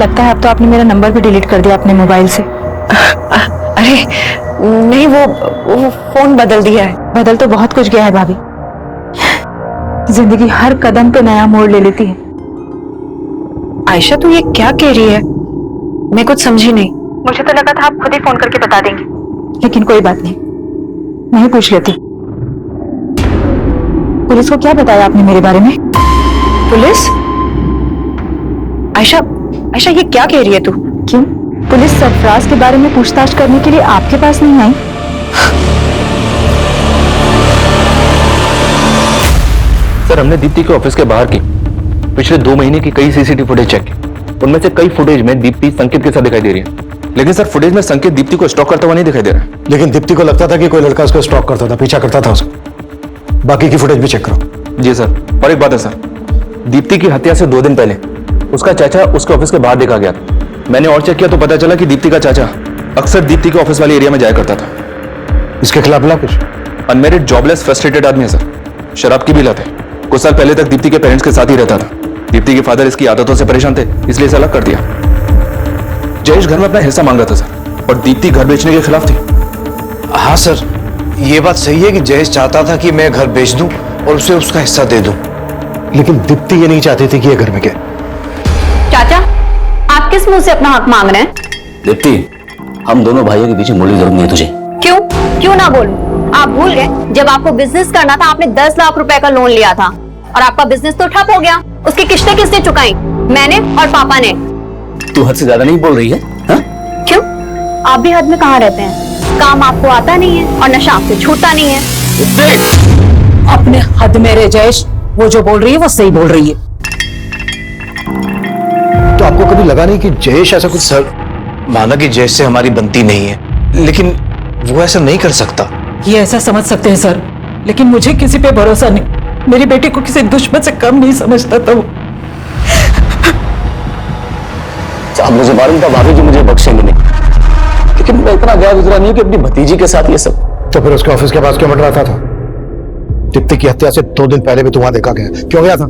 S2: लगता है अब तो आपने मेरा नंबर भी डिलीट कर दिया अपने मोबाइल से।
S4: अरे नहीं, वो फोन बदल दिया है।
S2: बदल तो बहुत कुछ गया है भाभी। जिंदगी हर कदम पे नया मोड़ ले लेती है।
S4: आयशा, तू ये क्या कह रही है? मैं कुछ समझी नहीं।
S2: मुझे तो लगा था आप खुद ही फोन करके बता देंगे, लेकिन कोई बात नहीं, मैं ही पूछ लेती। पुलिस को क्या बताया आपने मेरे बारे में?
S4: पुलिस? आयशा, आयशा ये क्या कह रही है तू?
S2: क्यों? पुलिस सरफराज के बारे में पूछताछ करने के लिए आपके पास नहीं आई?
S8: सर, हमने दीप्ति के ऑफिस के बाहर की पिछले 2 महीने की कई सीसीटीवी फुटेज चेक की। उनमें से कई फुटेज में दीप्ति संकेत के साथ दिखाई दे रही है, लेकिन सर फुटेज में संकेत दीप्ति को स्टॉक करता हुआ नहीं दिखाई दे रहा।
S5: लेकिन दीप्ति को लगता था कि कोई लड़का उसको स्टॉक करता था, पीछा करता था उसको। बाकी की फुटेज भी चेक करो।
S8: जी सर। और एक बात है सर, दीप्ति की हत्या से 2 दिन पहले उसका चाचा उसके ऑफिस के बाहर देखा गया था। मैंने और चेक किया तो पता चला कि दीप्ति का चाचा अक्सर दीप्ति के ऑफिस वाले एरिया में जाया करता था।
S5: इसके खिलाफ मिला कुछ?
S8: अनमेरिड, जॉबलेस, फ्रस्ट्रेटेड आदमी है सर। शराब की भी लत है। कुछ साल पहले तक दीप्ति के पेरेंट्स के साथ ही रहता था। दीप्ति के फादर इसकी आदतों से परेशान थे, इसलिए इसे अलग कर दिया। जयेश घर में अपना हिस्सा मांग रहा था सर, और दीप्ति घर बेचने के खिलाफ थी।
S11: हाँ सर, ये बात सही है कि जयेश चाहता था कि मैं घर बेच दूं और उसे उसका हिस्सा दे दूं,
S5: लेकिन दीप्ति ये नहीं चाहती थी कि ये घर में क्या।
S3: चाचा, आप किस मुंह से अपना हक मांग रहे हैं?
S7: दीप्ति, हम दोनों भाइयों के पीछे मुड़ी जरूरत नहीं है तुझे।
S3: क्यों? क्यों ना बोलूं? आप भूल गए जब आपको बिजनेस करना था आपने 10 लाख रुपए का लोन लिया था और आपका बिजनेस तो ठप हो गया। उसकी किस्तें किसने चुकाई? मैंने और पापा ने।
S7: तू हद से ज्यादा नहीं बोल रही है? हा?
S3: क्यों? आप भी हद में कहाँ रहते हैं? काम आपको आता नहीं है और नशा आपसे छूटता नहीं है।
S10: अपने हद में रह जयेश, वो जो बोल रही है वो सही बोल रही है।
S5: तो आपको कभी लगा नहीं कि जयेश ऐसा कुछ?
S11: सर माना कि जयेश से हमारी बनती नहीं है, लेकिन वो ऐसा नहीं कर सकता।
S10: ये ऐसा समझ सकते हैं सर, लेकिन मुझे किसी पे भरोसा नहीं। मेरी बेटी को किसी दुश्मन से कम नहीं समझता था वो।
S7: साहब मुझे मालूम था भाभी जी मुझे बख्शेंगे नहीं, लेकिन मैं इतना गया गुजरा नहीं कि अपनी भतीजी के साथ ये सब।
S5: तो फिर उसके ऑफिस के पास क्यों मंडराता था? दीप्ति की हत्या से 2 दिन पहले भी तू वहां देखा गया, क्यों गया था?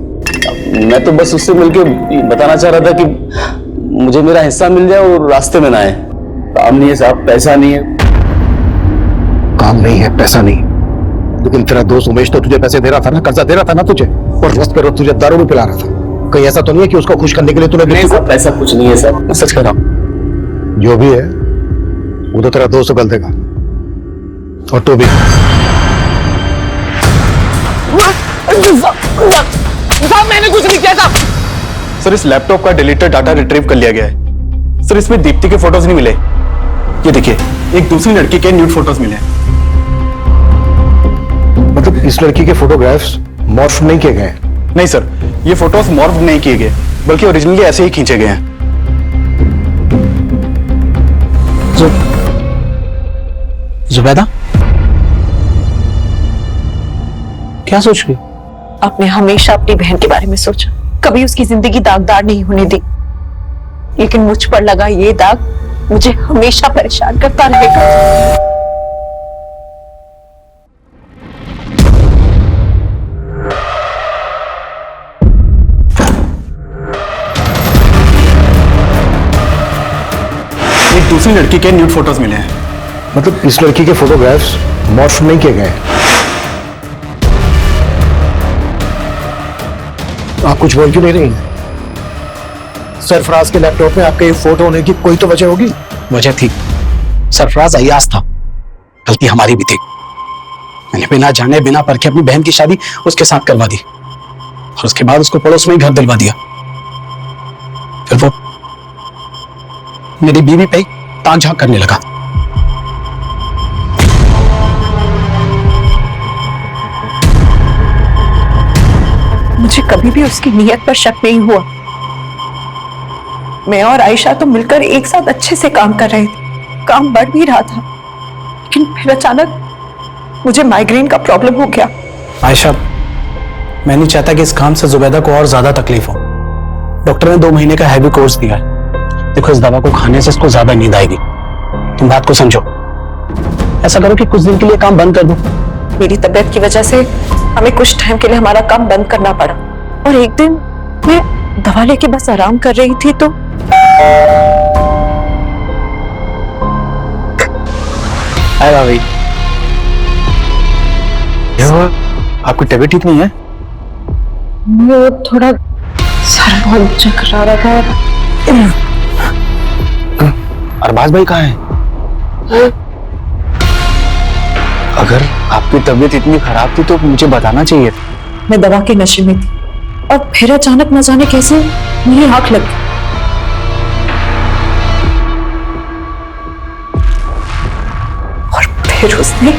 S7: मैं तो बस उससे मिलके बताना चाह रहा था कि मुझे मेरा हिस्सा मिल जाए और रास्ते में ना आए। काम नहीं है साहब, पैसा नहीं है।
S5: काम नहीं है, पैसा नहीं, लेकिन तेरा दोस्त उमेश तो तुझे पैसे दे रहा था ना, कर्जा दे रहा था ना तुझे, और रोज पे रोज तुझे दारू भी पिला रहा था। कहीं ऐसा तो नहीं है कि उसको खुश करने के लिए तूने?
S7: नहीं साहब, पैसा कुछ नहीं है सर, मैं सच कह रहा हूँ।
S5: जो भी है वो तो तेरा दोस्त गल देगा, और तू भी।
S6: मैंने कुछ नहीं किया था सर। इस लैपटॉप का डिलीटेड डाटा रिट्रीव कर लिया गया है सर। इसमें दीप्ति के फोटोज नहीं मिले। ये देखिए, एक दूसरी लड़की के न्यूड फोटोज मिले।
S5: मतलब इस लड़की के फोटोग्राफ्स मॉर्फ नहीं किए गए?
S6: नहीं सर, ये फोटोज मॉर्फ नहीं किए गए, बल्कि ओरिजिनली ऐसे ही खींचे गए हैं। जुबैदा, क्या सोच रही?
S4: आपने हमेशा अपनी बहन के बारे में सोचा, कभी उसकी जिंदगी दागदार नहीं होने दी, लेकिन मुझ पर लगा ये दाग मुझे हमेशा परेशान करता रहेगा।
S9: एक दूसरी लड़की के न्यूड फोटोज मिले हैं।
S5: मतलब इस लड़की के फोटोग्राफ्स मॉर्फ नहीं किए गए। आप कुछ बोल क्यों नहीं रही? सरफराज के लैपटॉप में आपके फोटो होने की कोई तो वजह होगी।
S6: वजह थी, सरफराज अय्याज था, गलती हमारी भी थी। मैंने बिना जाने बिना परखे अपनी बहन की शादी उसके साथ करवा दी और उसके बाद उसको पड़ोस में ही घर दिलवा दिया। फिर वो मेरी बीवी पे ताक झांक करने लगा।
S4: मुझे कभी भी उसकी नीयत पर शक नहीं हुआ। मैं और आयशा तो मिलकर एक साथ अच्छे से काम कर रहे थे, काम बढ़ भी रहा था, लेकिन फिर अचानक मुझे माइग्रेन का प्रॉब्लम हो गया।
S6: आयशा, मैं नहीं चाहता कि इस काम से जुबैदा को और ज्यादा तकलीफ हो। डॉक्टर ने 2 महीने का हैवी कोर्स दिया है। देखो, इस दवा को खाने से इसको ज्यादा नींद आएगी। तुम बात को समझो। ऐसा करो कि कुछ दिन के लिए काम बंद कर दो।
S4: मेरी तबीयत की वजह से हमें कुछ टाइम के लिए हमारा काम बंद करना पड़ा, और एक दिन मैं दवा लेके बस आराम कर रही थी तो
S6: भाई, आपकी तबीयत ठीक नहीं है?
S4: वो थोड़ा सर बहुत चकरा रहा था।
S6: अरबाज भाई कहाँ हैं? अगर आपकी तबीयत इतनी खराब थी तो मुझे बताना चाहिए था।
S4: मैं दवा के नशे में थी और फिर अचानक न जाने कैसे मेरी आंख लग गई और फिर उसने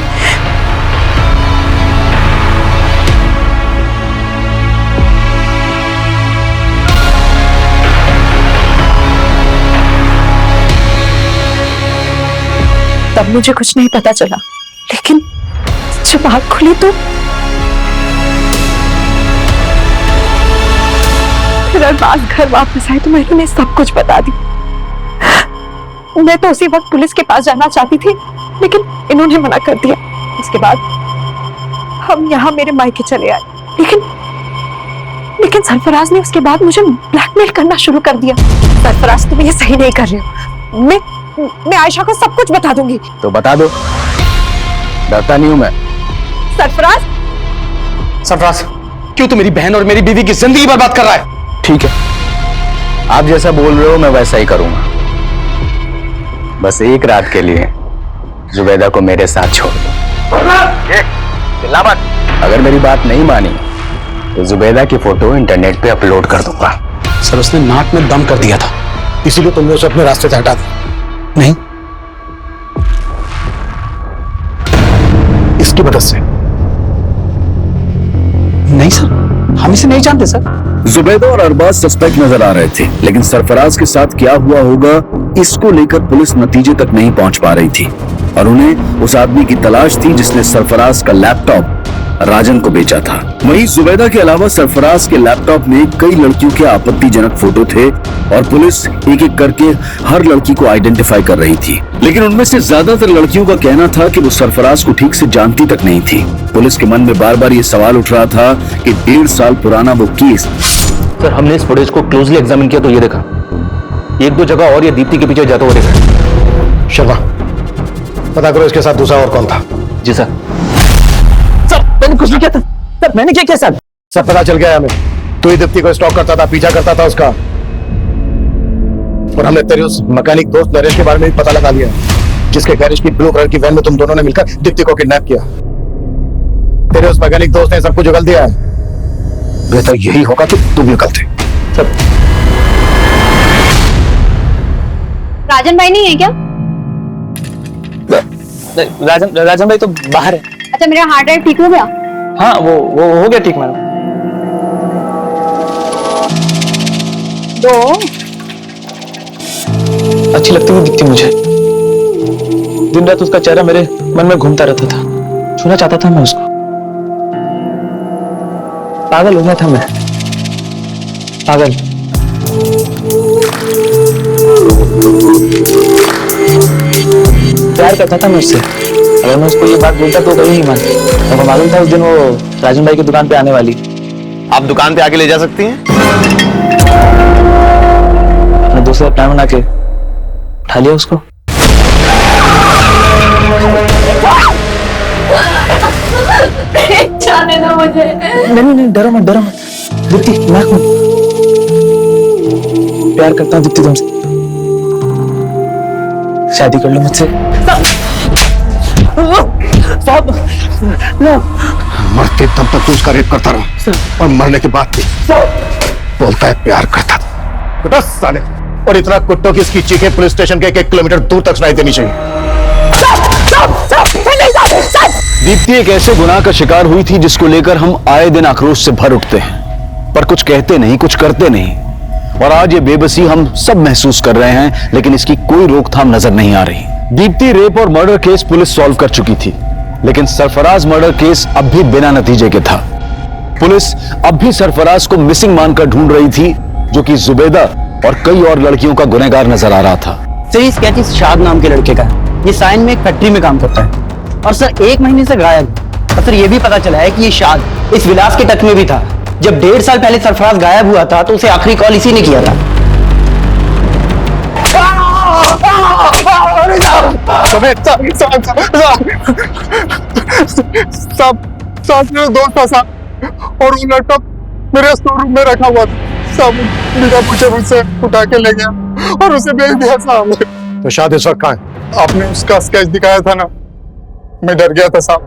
S4: तब मुझे कुछ नहीं पता चला, लेकिन जब आंख खुली तो फिर अरबाज घर वापस आए तो मैं उन्हें सब कुछ बता दी। मैं तो उसी वक्त पुलिस के पास जाना चाहती थी, लेकिन इन्होंने मना कर दिया। उसके बाद हम यहाँ मेरे मायके चले आए, लेकिन सरफराज ने उसके बाद मुझे ब्लैकमेल करना शुरू कर दिया। सरफराज, तुम ये सही नहीं कर रहे हो। मैं आयशा को सब कुछ बता दूंगी।
S1: तो बता दो, डरता नहीं हूं मैं।
S6: सरफराज, क्यों तू मेरी बहन और मेरी बीवी की जिंदगी बर्बाद कर रहा है?
S1: ठीक है, आप जैसा बोल रहे हो मैं वैसा ही करूंगा। बस एक रात के लिए जुबैदा को मेरे साथ छोड़ दो। चिल्ला मत। अगर मेरी बात नहीं मानी तो जुबैदा की फोटो इंटरनेट पे अपलोड कर दूंगा।
S6: सर, उसने नाक में दम कर दिया था,
S5: इसीलिए तुमने उसे अपने रास्ते से हटा दिया।
S6: नहीं,
S5: इसकी मदद से।
S6: नहीं सर, हम इसे नहीं जानते सर।
S7: जुबैदा और अरबाज सस्पेक्ट नजर आ रहे थे, लेकिन सरफराज के साथ क्या हुआ होगा इसको लेकर पुलिस नतीजे तक नहीं पहुंच पा रही थी और उन्हें उस आदमी की तलाश थी जिसने सरफराज का लैपटॉप राजन को बेचा था। वहीं जुबैदा के अलावा सरफराज के लैपटॉप में कई लड़कियों के आपत्तिजनक फोटो थे और पुलिस एक एक करके हर लड़की को आइडेंटिफाई कर रही थी, लेकिन उनमें से ज्यादातर लड़कियों का कहना था कि वो सरफराज को ठीक से जानती तक नहीं थी। पुलिस के मन में बार बार ये सवाल उठ रहा था कि 1.5 साल पुराना वो केस।
S8: सर, हमने इस फुटेज को क्लोजली एग्जामिन किया तो ये देखा, 1-2 जगह और ये दीप्ति के पीछे जाता हुआ देखा।
S5: शर्मा, पता करो इसके साथ दूसरा और कौन था।
S8: जी सर।
S6: मैंने कुछ नहीं किया था सर। मैंने क्या किया सर?
S5: सब पता चल गया है हमें। तू ही दीप्ति को स्टॉक करता था, पीछा करता था उसका, और हमने तेरे उस मैकेनिक दोस्त नरेश के बारे में भी पता लगा लिया, जिसके गैरेज की ब्लू कलर की वैन में तुम दोनों ने मिलकर दीप्ति को किडनैप किया। तेरे उस मैकेनिक दोस्त ने सब कुछ उगल दिया है। बेहतर यही होगा कि तुम भी गलत थे। सब
S3: राजन भाई नहीं है क्या?
S6: राजन भाई तो बाहर है।
S3: अच्छा, मेरा हार्ड ड्राइव ठीक हो गया?
S6: हाँ, वो हो गया ठीक मैडम।
S3: दो
S6: अच्छी लगती हुई दिखती मुझे। दिन रात उसका चेहरा मेरे मन में घूमता रहता था, छूना चाहता था मैं उसको। पागल हो गया था मैं, पागल। प्यार करता था मैं उससे। अगर मैं उसको ये बात बोलता तो कभी नहीं मानती। मेरे को मालूम था उस दिन वो राजन भाई की दुकान पे आने वाली।
S5: आप दुकान पे आके ले जा सकती हैं?
S6: अपने दूसरा प्लान बना के उठा लिया उसको।
S3: जाने दो मुझे।
S6: नहीं, डरो मत, डरो मत। दीप्ति, दिमाग मत। प्यार करता हूँ दीप्ति तुमसे। शादी कर लो मुझसे।
S5: मरते तब तक तू उसका रेप करता रहा और मरने के बाद भी बोलता है प्यार करता था। कुत्ता साले, और इतना कुत्तों की इसकी चीखें पुलिस स्टेशन के 1 किलोमीटर दूर तक सुनाई देनी चाहिए।
S1: दीप्ति एक ऐसे गुनाह का शिकार हुई थी जिसको लेकर हम आए दिन आक्रोश से भर उठते हैं, पर कुछ कहते नहीं, कुछ करते नहीं। और आज ये बेबसी हम सब महसूस कर रहे हैं, लेकिन इसकी कोई रोकथाम नजर नहीं आ रही। दीप्ति रेप और मर्डर केस पुलिस सॉल्व कर चुकी थी, लेकिन सरफराज मर्डर केस अब भी बिना नतीजे के था। पुलिस अब भी सरफराज को मिसिंग मानकर ढूंढ रही थी, जो कि जुबैदा और कई और लड़कियों का गुनहगार नजर आ रहा था।
S6: सर, ये स्केच इस शाद नाम के लड़के का है। ये साइन में एक फैक्ट्री में काम करता है और सर 1 महीने से गायब। और सर ये भी पता चला है कि ये शाद इस विलास के टच में भी था। जब 1.5 साल पहले सरफराज गायब हुआ था तो उसे आखिरी कॉल इसी ने किया था।
S5: सब मेरा दोस्त था साहब, और वो लैपटॉप मेरे स्टोर रूम में रखा हुआ था। सब बिना पूछे मुझसे उठा के ले गया और उसे भेज दिया साहब। तो शाद इस वक्त कहाँ है? आपने उसका स्केच दिखाया था ना, मैं डर गया था साहब,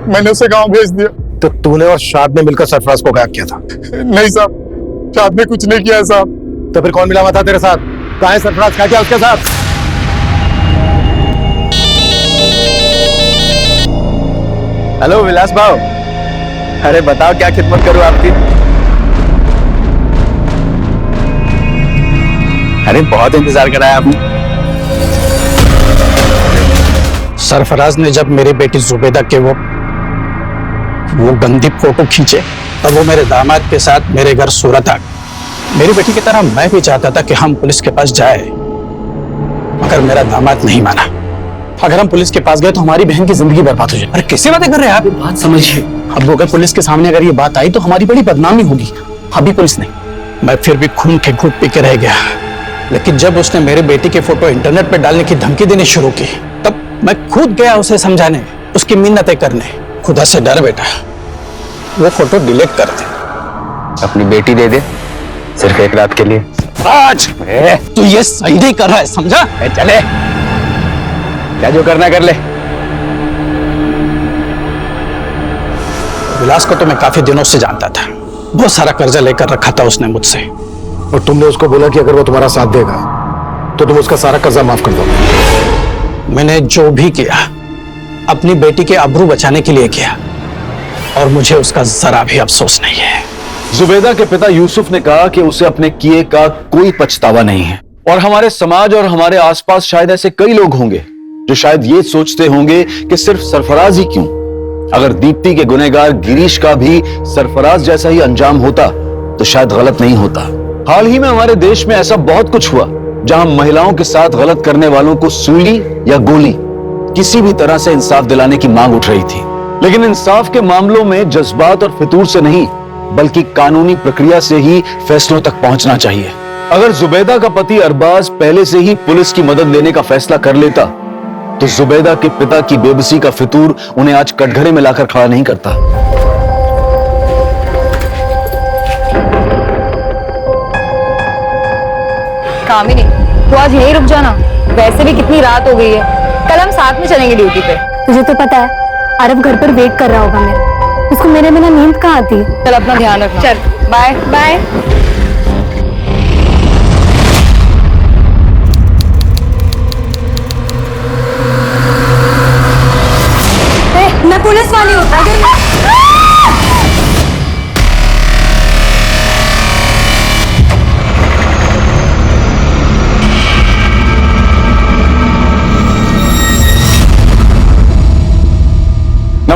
S5: मैंने उसे गांव भेज दिया। तो तूने और शाद ने मिलकर सरफराज को गायब किया था? नहीं साहब, शाद ने कुछ नहीं किया साहब। तो फिर कौन मिला हुआ था तेरे साथ? कहाँ है सरफराज, क्या किया उसके साथ?
S9: हेलो विलास भाव, अरे बताओ क्या खिदमत करूं आपकी? अरे बहुत इंतजार कराया आपने।
S6: सरफराज ने जब मेरी बेटी जुबैदा के वो गंदी फोटो खींचे, तब वो मेरे दामाद के साथ मेरे घर सूरत आ गए। मेरी बेटी की तरह मैं भी चाहता था कि हम पुलिस के पास जाए, मगर मेरा दामाद नहीं माना। अगर हम पुलिस के पास गए तो हमारी बहन की जिंदगी बर्बाद हो जाए। अरे कैसे बातें कर रहे हैं आप? बात समझिए। अब अगर पुलिस के सामने अगर ये बात आई तो हमारी बड़ी बदनामी होगी। अभी पुलिस नहीं, मैं फिर भी खून के घूंट पी के रह गया। लेकिन जब उसने मेरे बेटी की फोटो इंटरनेट पे डालने की धमकी देनी शुरू की, तब मैं खुद गया उसे समझाने, उसकी मिन्नतें करने। खुदा से डर बेटा, वो फोटो डिलीट कर दे।
S8: अपनी बेटी दे दे, सिर्फ 1 रात के लिए।
S6: आज तू ये सही नहीं कर रहा है, समझा?
S8: चले, क्या जो करना कर ले।
S6: विलास को तो मैं काफी दिनों से जानता था। बहुत सारा कर्जा लेकर रखा था उसने मुझसे।
S5: और तुमने उसको बोला कि अगर वो तुम्हारा साथ देगा तो तुम उसका सारा कर्जा माफ कर दो।
S6: मैंने जो भी किया अपनी बेटी के आबरू बचाने के लिए किया, और मुझे उसका जरा भी अफसोस नहीं है।
S1: जुबैदा के पिता यूसुफ ने कहा कि उसे अपने किए का कोई पछतावा नहीं है। और हमारे समाज और हमारे आसपास शायद ऐसे कई लोग होंगे जो शायद ये सोचते होंगे कि सिर्फ सरफराज ही क्यों, अगर दीप्ति के गुनहगार गिरीश का भी सरफराज जैसा ही अंजाम होता तो शायद गलत नहीं होता। हाल ही में हमारे देश में ऐसा बहुत कुछ हुआ जहां महिलाओं के साथ गलत करने वालों को सूली या गोली, किसी भी तरह से इंसाफ दिलाने की मांग उठ रही थी। लेकिन इंसाफ के मामलों में जज्बात और फितूर से नहीं, बल्कि कानूनी प्रक्रिया से ही फैसलों तक पहुंचना चाहिए। अगर जुबैदा का पति अरबाज पहले से ही पुलिस की मदद लेने का फैसला कर लेता तो जुबैदा के पिता की बेबसी का फितूर उन्हें आज कटघरे में लाकर खड़ा नहीं करता।
S3: कामिनी, तो आज यहीं रुक जाना, वैसे भी कितनी रात हो गई है। कल हम साथ में चलेंगे ड्यूटी पे।
S2: तुझे तो पता है अरब घर पर वेट कर रहा होगा मेरा, उसको मेरे बिना नींद कहाँ आती है।
S3: चल अपना ध्यान रखना। चल बाय बाय।
S2: मैं पुलिस वाली हूँ।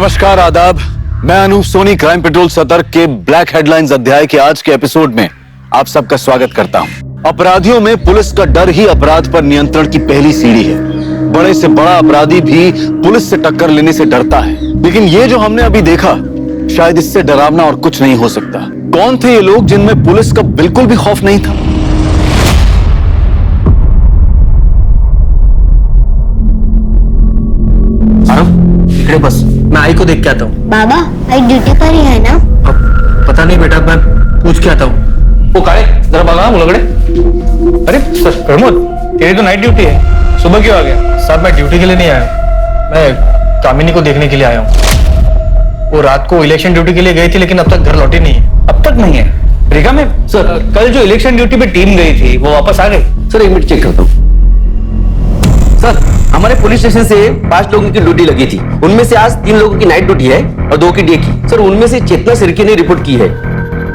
S1: नमस्कार, आदाब। मैं अनूप सोनी क्राइम पेट्रोल सतर्क के ब्लैक हेडलाइंस अध्याय के आज के एपिसोड में आप सबका स्वागत करता हूं। अपराधियों में पुलिस का डर ही अपराध पर नियंत्रण की पहली सीढ़ी है। बड़े से बड़ा अपराधी भी पुलिस से टक्कर लेने से डरता है, लेकिन ये जो हमने अभी देखा, शायद इससे डरावना और कुछ नहीं हो सकता। कौन थे ये लोग जिनमें पुलिस का बिल्कुल भी खौफ नहीं था?
S11: इकड़े बस, मैं आई को देख के आता हूँ।
S12: बाबा, आई ड्यूटी पर ही है ना?
S11: अब पता नहीं बेटा, मैं पूछ के आता हूँ।
S13: वो काले जरा भागा मुलगड़े। अरे प्रमोद, तेरी तो नाइट ड्यूटी है, सुबह क्यों आ गया?
S11: साहब मैं ड्यूटी के लिए नहीं आया, मैं कामिनी को देखने के लिए आया हूँ। वो रात को इलेक्शन ड्यूटी के लिए गई थी, लेकिन अब तक घर लौटी नहीं है।
S13: अब तक नहीं है? रेखा में सर, कल जो इलेक्शन ड्यूटी पे टीम गई थी वो वापस आ गई?
S14: सर एक मिनट चेक करता हूँ। सर हमारे पुलिस स्टेशन से 5 लोगों की ड्यूटी लगी थी, उनमें से आज 3 लोगों की नाइट ड्यूटी है और 2 की डे की। सर उनमें से चेतना सिरकी ने रिपोर्ट की है,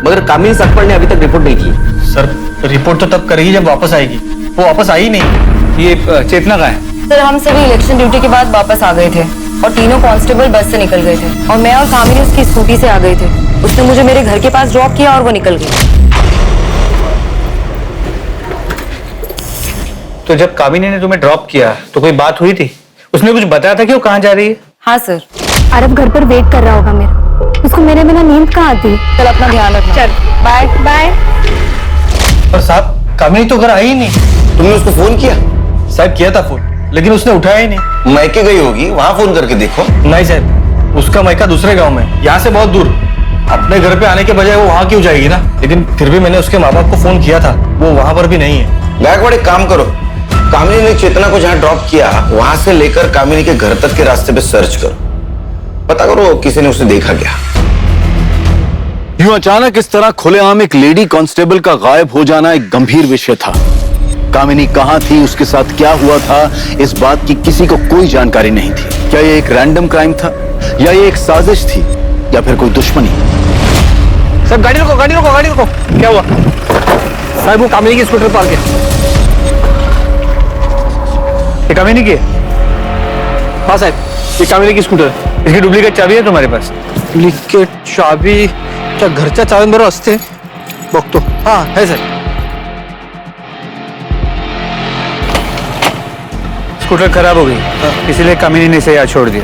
S14: मगर कामिनी सकपड़ ने अभी तक रिपोर्ट नहीं की।
S11: सर रिपोर्ट तो तब करेगी जब वापस आएगी, वो वापस आई नहीं।
S13: ये चेतना कहाँ है?
S3: सर हम सभी इलेक्शन ड्यूटी के बाद वापस आ गए थे और तीनों कांस्टेबल बस से निकल गए थे और मैं और कामिनी उसकी स्कूटी से आ गए थे। उसने मुझे मेरे घर के पास ड्रॉप किया और वो निकल गई।
S13: तो जब कामिनी ने तुम्हें ड्रॉप किया तो कोई बात हुई थी? उसने कुछ बताया था कि वो कहाँ जा रही है?
S3: हाँ सर।
S12: अरब घर पर वेट कर रहा होगा मेरा, उसको मेरे बिना नींद कहाँ आती?
S3: चल अपना ध्यान रखना।
S12: चल बाय बाय।
S11: और साहब कामिनी तो घर आई ही नहीं।
S14: तुमने उसको फोन किया?
S11: साहब किया था फोन, लेकिन उसने उठाया ही नहीं।
S14: मैके गई होगी, वहां फोन करके देखो।
S11: नहीं साहब, उसका मायका दूसरे गांव में, यहाँ से बहुत दूर। अपने घर पे आने के बजाय वो वहां क्यों जाएगी ना? लेकिन फिर भी मैंने उसके माँ बाप को फोन किया था, वो वहां पर भी नहीं है।
S14: गायकवाड़ एक काम करो, कामिनी ने चेतना को जहां ड्रॉप किया वहां से लेकर कामिनी के घर तक के रास्ते पे सर्च करो, पता करो किसी ने उसे देखा क्या।
S1: यूं अचानक इस तरह खुलेआम एक लेडी कांस्टेबल का गायब हो जाना एक गंभीर विषय था। कामिनी कहां थी, उसके साथ क्या हुआ था, इस बात की किसी को कोई जानकारी नहीं थी। क्या ये एक रैंडम क्राइम था या ये एक साजिश थी या फिर कोई दुश्मनी?
S13: सब गाड़ी रोको, गाड़ी रोको, गाड़ी रोको। क्या हुआ? साहब वो कामिनी की स्कूटर पार्क है। ये कामिनी की है? हाँ साहब, ये कामिनी की स्कूटर। इसकी डुप्लीकेट चाबी है तुम्हारे पास?
S11: डुप्लीकेट चाबी? क्या घरच्या चाव्यांबरोबर असते? बघतो। हाँ है सर।
S13: स्कूटर खराब हो गई, इसीलिए कामिनी ने इसे यहाँ छोड़ दिया।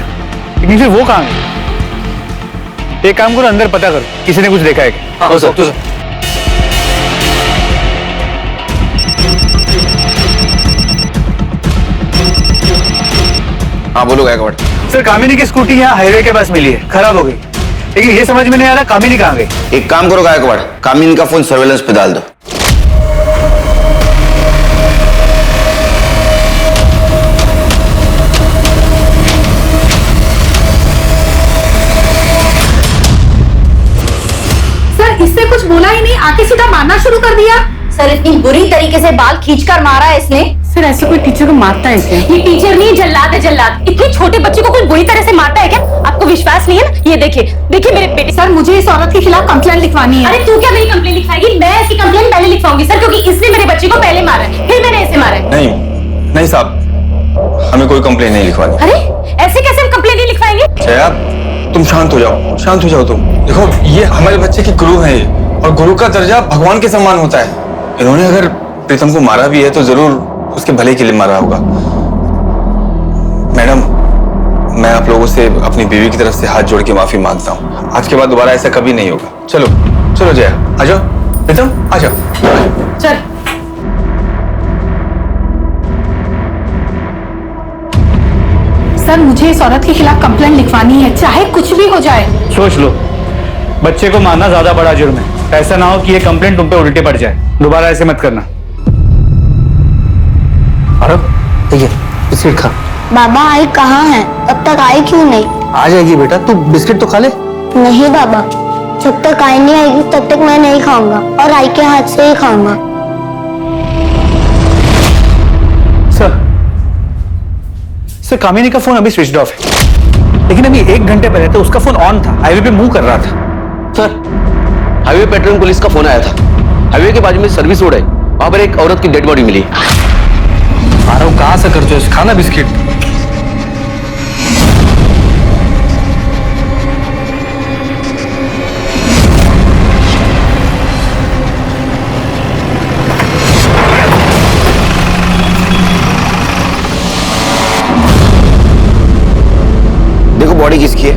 S13: लेकिन फिर वो कहाँ गई? एक काम करो, अंदर पता करो किसी ने कुछ देखा है क्या?
S14: हाँ सर। हाँ बोलो गायकवाड़।
S13: सर कामिनी की स्कूटी यहाँ हाईवे के पास मिली है, खराब हो गई, लेकिन ये समझ में नहीं आ रहा कामिनी कहाँ गई।
S14: एक काम करो गायकवाड़, कामिनी का फोन सर्वेलेंस पे डाल दो।
S12: सर इससे कुछ बोला ही नहीं, आके सीधा मारना शुरू कर दिया।
S3: सर इतनी बुरी तरीके से बाल खींचकर मारा है इसने।
S12: सर ऐसे कोई टीचर को मारता है क्या?
S3: ये टीचर नहीं, जल्लाद है जल्लाद। इतने छोटे बच्चे को कोई बुरी तरह से मारता है क्या? आपको विश्वास नहीं है ना? ये देखिए, देखिए मेरे बेटे।
S12: सर मुझे इस औरत के खिलाफ कंप्लेंट लिखवानी है।
S3: अरे तू क्या मेरी कंप्लेंट लिखवाएगी? मैं इसकी कंप्लेंट पहले लिखवाऊंगी सर, क्योंकि इसने मेरे बच्चे को पहले मारा है, फिर मैंने इसे मारा है।
S8: नहीं साहब, हमें कोई कंप्लेंट नहीं लिखवानी।
S3: अरे ऐसे कैसे हम कंप्लेंट नहीं लिखवाएंगे?
S8: जया तुम शांत हो जाओ, शांत हो जाओ तुम। देखो ये हमारे बच्चे की गुरु है और गुरु का दर्जा भगवान के समान होता है। इन्होंने अगर प्रीतम को मारा भी है तो जरूर उसके भले के लिए मारा होगा। मैडम मैं आप लोगों से अपनी बीवी की तरफ से हाथ जोड़ के माफी मांगता हूँ। आज के बाद दोबारा ऐसा कभी नहीं होगा। चलो चलो जया, आ जाओ। प्रीतम आ जाओ।
S3: चल।
S12: सर मुझे इस औरत के खिलाफ कंप्लेंट लिखवानी है, चाहे कुछ भी हो जाए।
S13: सोच लो, बच्चे को मारना ज्यादा बड़ा जुर्म है। ऐसा ना हो कि ये कंप्लेंट तुम पे उल्टे पड़ जाए। दोबारा ऐसे मत करना।
S11: अरब देखिए बिस्किट खा।
S12: बाबा आई कहाँ है? अब तक आई क्यों नहीं?
S11: आ जाएगी बेटा, तू बिस्किट तो खा ले।
S12: नहीं बाबा, जब तक आई नहीं आएगी तब तक मैं नहीं खाऊंगा और आई के हाथ से ही खाऊंगा।
S13: सर कामिनी का फोन अभी स्विच ऑफ है, लेकिन अभी 1 घंटे पहले तो उसका फोन ऑन था, हाईवे पे मूव कर रहा था।
S14: सर हाईवे पेट्रोलिंग पुलिस का फोन आया था। हाईवे के बाजू में सर्विस रोड है, वहां पर एक औरत की डेड बॉडी मिली।
S11: आ रहा हूँ, कहाँ से करते हो? खाना बिस्किट। बॉडी किसकी है?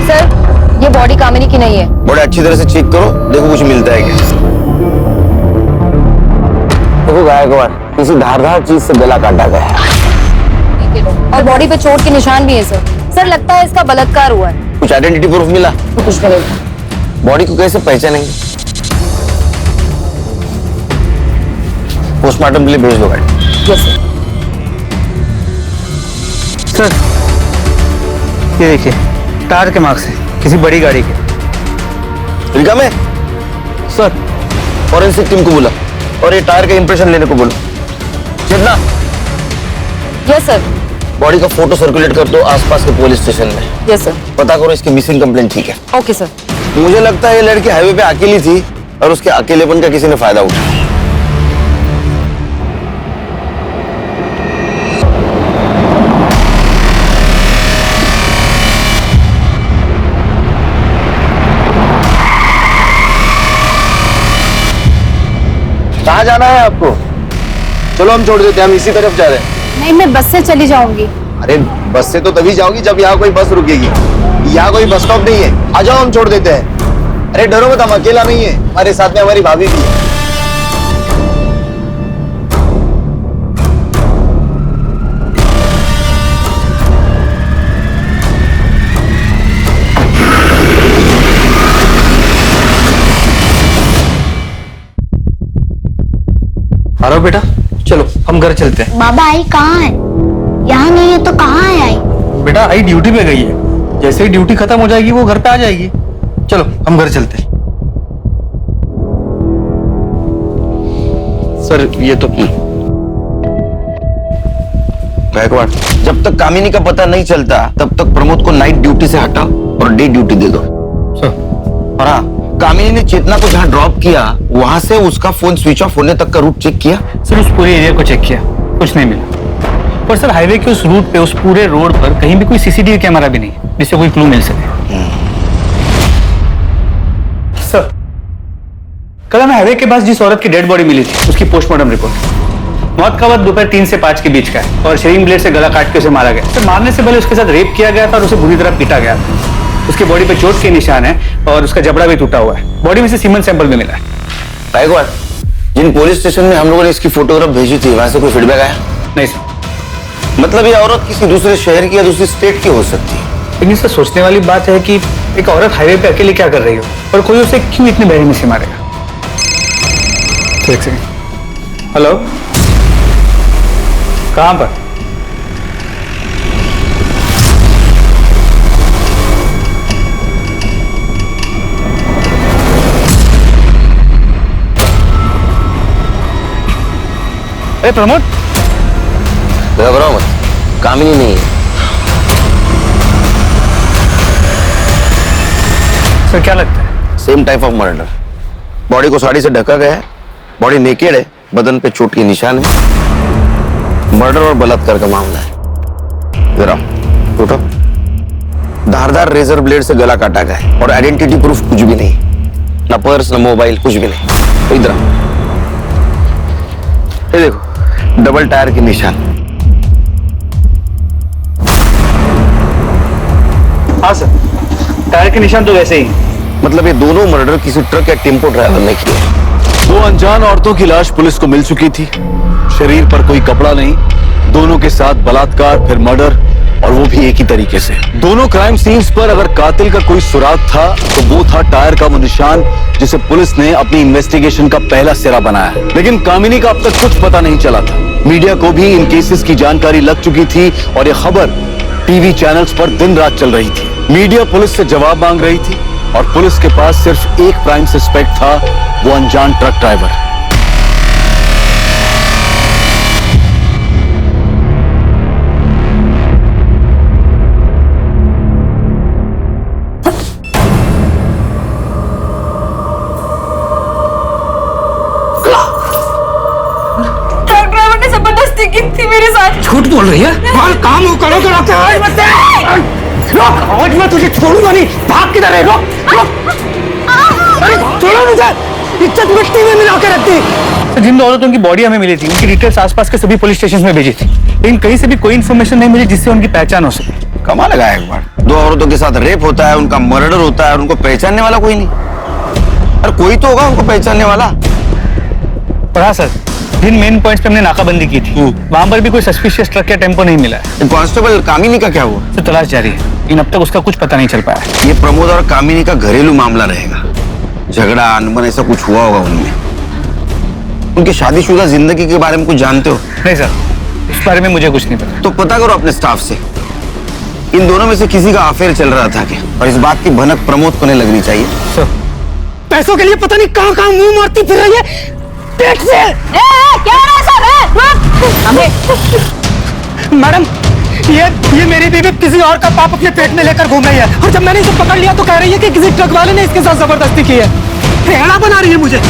S3: सर ये बॉडी कामिनी की नहीं है।
S11: बॉडी अच्छी तरह से चेक करो, देखो कुछ मिलता है क्या। देखो गायकवाड़, किसी धारदार चीज से गला काटा गया है
S3: और बॉडी पे चोट के निशान भी है सर। सर लगता है इसका बलात्कार हुआ है।
S11: कुछ आइडेंटिटी प्रूफ मिला?
S3: कुछ नहीं।
S11: बॉडी को कैसे पहचानेंगे? पोस्टमार्टम के लिए भेज दो गाड़ी।
S3: यस
S13: सर ये देखिए टायर के मार्क्स है किसी बड़ी गाड़ी के।
S11: इनका में सर फॉरेंसिक टीम को बोला और ये टायर का इंप्रेशन लेने को बोलो। चेतना,
S3: यस सर।
S11: बॉडी का फोटो सर्कुलेट कर दो आसपास के पुलिस स्टेशन में।
S3: Yes sir.
S11: पता करो इसकी मिसिंग कंप्लेंट। ठीक है
S3: ओके सर।
S11: मुझे लगता है ये लड़की हाईवे पे अकेली थी और उसके अकेलेपन का किसी ने फायदा उठाया। कहाँ जाना है आपको? चलो हम छोड़ देते हैं, हम इसी तरफ जा रहे हैं।
S3: नहीं मैं बस से चली जाऊंगी।
S11: अरे बस से तो तभी जाओगी जब यहाँ कोई बस रुकेगी। यहाँ कोई बस स्टॉप नहीं है, आ जाओ हम छोड़ देते हैं। अरे डरो मत, हम अकेला नहीं है, हमारे साथ में हमारी भाभी भी है।
S13: हेलो बेटा, चलो हम घर चलते हैं।
S12: बाबा आई कहाँ है? यहाँ नहीं है तो कहाँ है आई?
S13: बेटा आई ड्यूटी पे गई है, जैसे ही ड्यूटी खत्म हो जाएगी वो घर पे आ जाएगी। चलो हम घर चलते हैं। सर ये तो
S11: गायकवाड़, जब तक कामिनी का पता नहीं चलता तब तक प्रमोद को नाइट ड्यूटी से हटाओ और डे ड्यूटी दे दो।
S13: सर
S11: और हाँ, कामिनी ने चेतना को जहाँ ड्रॉप किया वहां से उसका फोन स्विच ऑफ होने तक का रूट चेक किया?
S13: सर उस पूरे एरिया को चेक किया, कुछ नहीं मिला। पर सर हाईवे के उस रूट पे, उस पूरे रोड पर कहीं भी कोई सीसीटीवी कैमरा भी नहीं है जिससे कोई क्लू मिल सके। सर कल हमें हाईवे के पास जिस औरत की डेड बॉडी मिली थी उसकी पोस्टमार्टम रिपोर्ट, मौत का वक्त दोपहर 3 से 5 के बीच का है और शेविंग ब्लेड से गला काट के उसे मारा गया। सर मारने से पहले उसके साथ रेप किया गया था और उसे बुरी तरह पीटा गया था। उसकी बॉडी पे चोट के निशान है और उसका जबड़ा भी टूटा हुआ है। बॉडी में से सीमेंट सैंपल भी मिला है।
S11: गायकवाड़, जिन पुलिस स्टेशन में हम लोगों ने इसकी फोटोग्राफ भेजी थी वहां से कोई फीडबैक आया?
S13: नहीं सर।
S11: मतलब ये औरत किसी दूसरे शहर की या दूसरी स्टेट की हो सकती है।
S13: लेकिन इससे सोचने वाली बात है कि एक औरत हाईवे पे अकेले क्या कर रही हो और कोई उसे क्यों इतने बेरहमी से मारेगा। एक सेकंड। हेलो, कहां पर? अरे प्रमोद,
S11: घबराओ मत, कामिनी नहीं है।
S13: सर क्या लगता है?
S11: Same type of murder. Body को साड़ी से ढका गया है, बॉडी नेकेड है, बदन पे चोट के निशान है। मर्डर और बलात्कार का मामला है। जरा उठो। धारदार रेजर ब्लेड से गला काटा गया है और आइडेंटिटी प्रूफ कुछ भी नहीं, ना पर्स ना मोबाइल, कुछ भी नहीं। इधर ये देखो, डबल टायर के निशान।
S13: हाँ सर, टायर के निशान तो वैसे ही।
S11: मतलब ये दोनों मर्डर किसी ट्रक या टेम्पो ड्राइवर ने किए।
S1: 2 अनजान औरतों की लाश पुलिस को मिल चुकी थी। शरीर पर कोई कपड़ा नहीं, दोनों के साथ बलात्कार फिर मर्डर, और वो भी एक ही तरीके से। दोनों क्राइम सीन्स पर अगर कातिल का कोई सुराग था तो वो था टायर का वो निशान जिसे पुलिस ने अपनी इन्वेस्टिगेशन का पहला सिरा बनाया। लेकिन कामिनी का अब तक कुछ पता नहीं चला था। मीडिया को भी इन केसेस की जानकारी लग चुकी थी और ये खबर टीवी चैनल्स पर दिन रात चल रही थी। मीडिया पुलिस से जवाब मांग रही थी और पुलिस के पास सिर्फ एक प्राइम सस्पेक्ट था, वो अनजान ट्रक ड्राइवर।
S3: मेरे साथ
S6: झूठ बोल रही है। काम हो करो तो रखते आज मत आज मैं तुझे छोड़ूंगा नहीं। भाग किधर है? छोड़ो मुझे, इज्जत मिट्टी में मिला के रखती।
S13: जिन 2 औरतों की बॉडी हमें मिली थी उनकी डिटेल्स आसपास के सभी पुलिस स्टेशन में भेजी थी, लेकिन कहीं से भी कोई इन्फॉर्मेशन नहीं मिली जिससे उनकी पहचान हो सके।
S11: कमाल लगा एक बार, 2 औरतों के साथ रेप होता है, उनका मर्डर होता है और उनको पहचानने वाला कोई नहीं। और कोई तो होगा उनको पहचानने वाला।
S13: पर हाँ सर, जिन मेन पॉइंट्स पे हमने नाकाबंदी की थी वहां पर भी कोई सस्पिशियस ट्रक या टेम्पो नहीं मिला है।
S11: कांस्टेबल कामिनी का क्या हुआ?
S13: तो तलाश जारी है, लेकिन अब तक उसका कुछ पता नहीं चल पाया।
S11: ये प्रमोद और कामिनी का घरेलू मामला रहेगा। झगड़ा अनबन ऐसा कुछ हुआ होगा उनमें। उनकी शादीशुदा जिंदगी के बारे में कुछ जानते हो?
S13: नहीं सर, इस बारे में मुझे कुछ नहीं पता।
S11: तो पता करो अपने स्टाफ से, इन दोनों में से किसी का अफेयर चल रहा था क्या? और इस बात की भनक प्रमोद को नहीं लगनी चाहिए।
S13: सर,
S6: पैसों के लिए पता नहीं कहां कहां मुंह मारती फिर रही है। पेट से
S3: क्या हो रहा है सर?
S6: मैडम, ये मेरी बीवी किसी और का पाप अपने पेट में लेकर घूम रही है और जब मैंने इसे पकड़ लिया तो कह रही है कि किसी ट्रक वाले ने इसके साथ जबरदस्ती की है। भेड़ा बना रही है मुझे।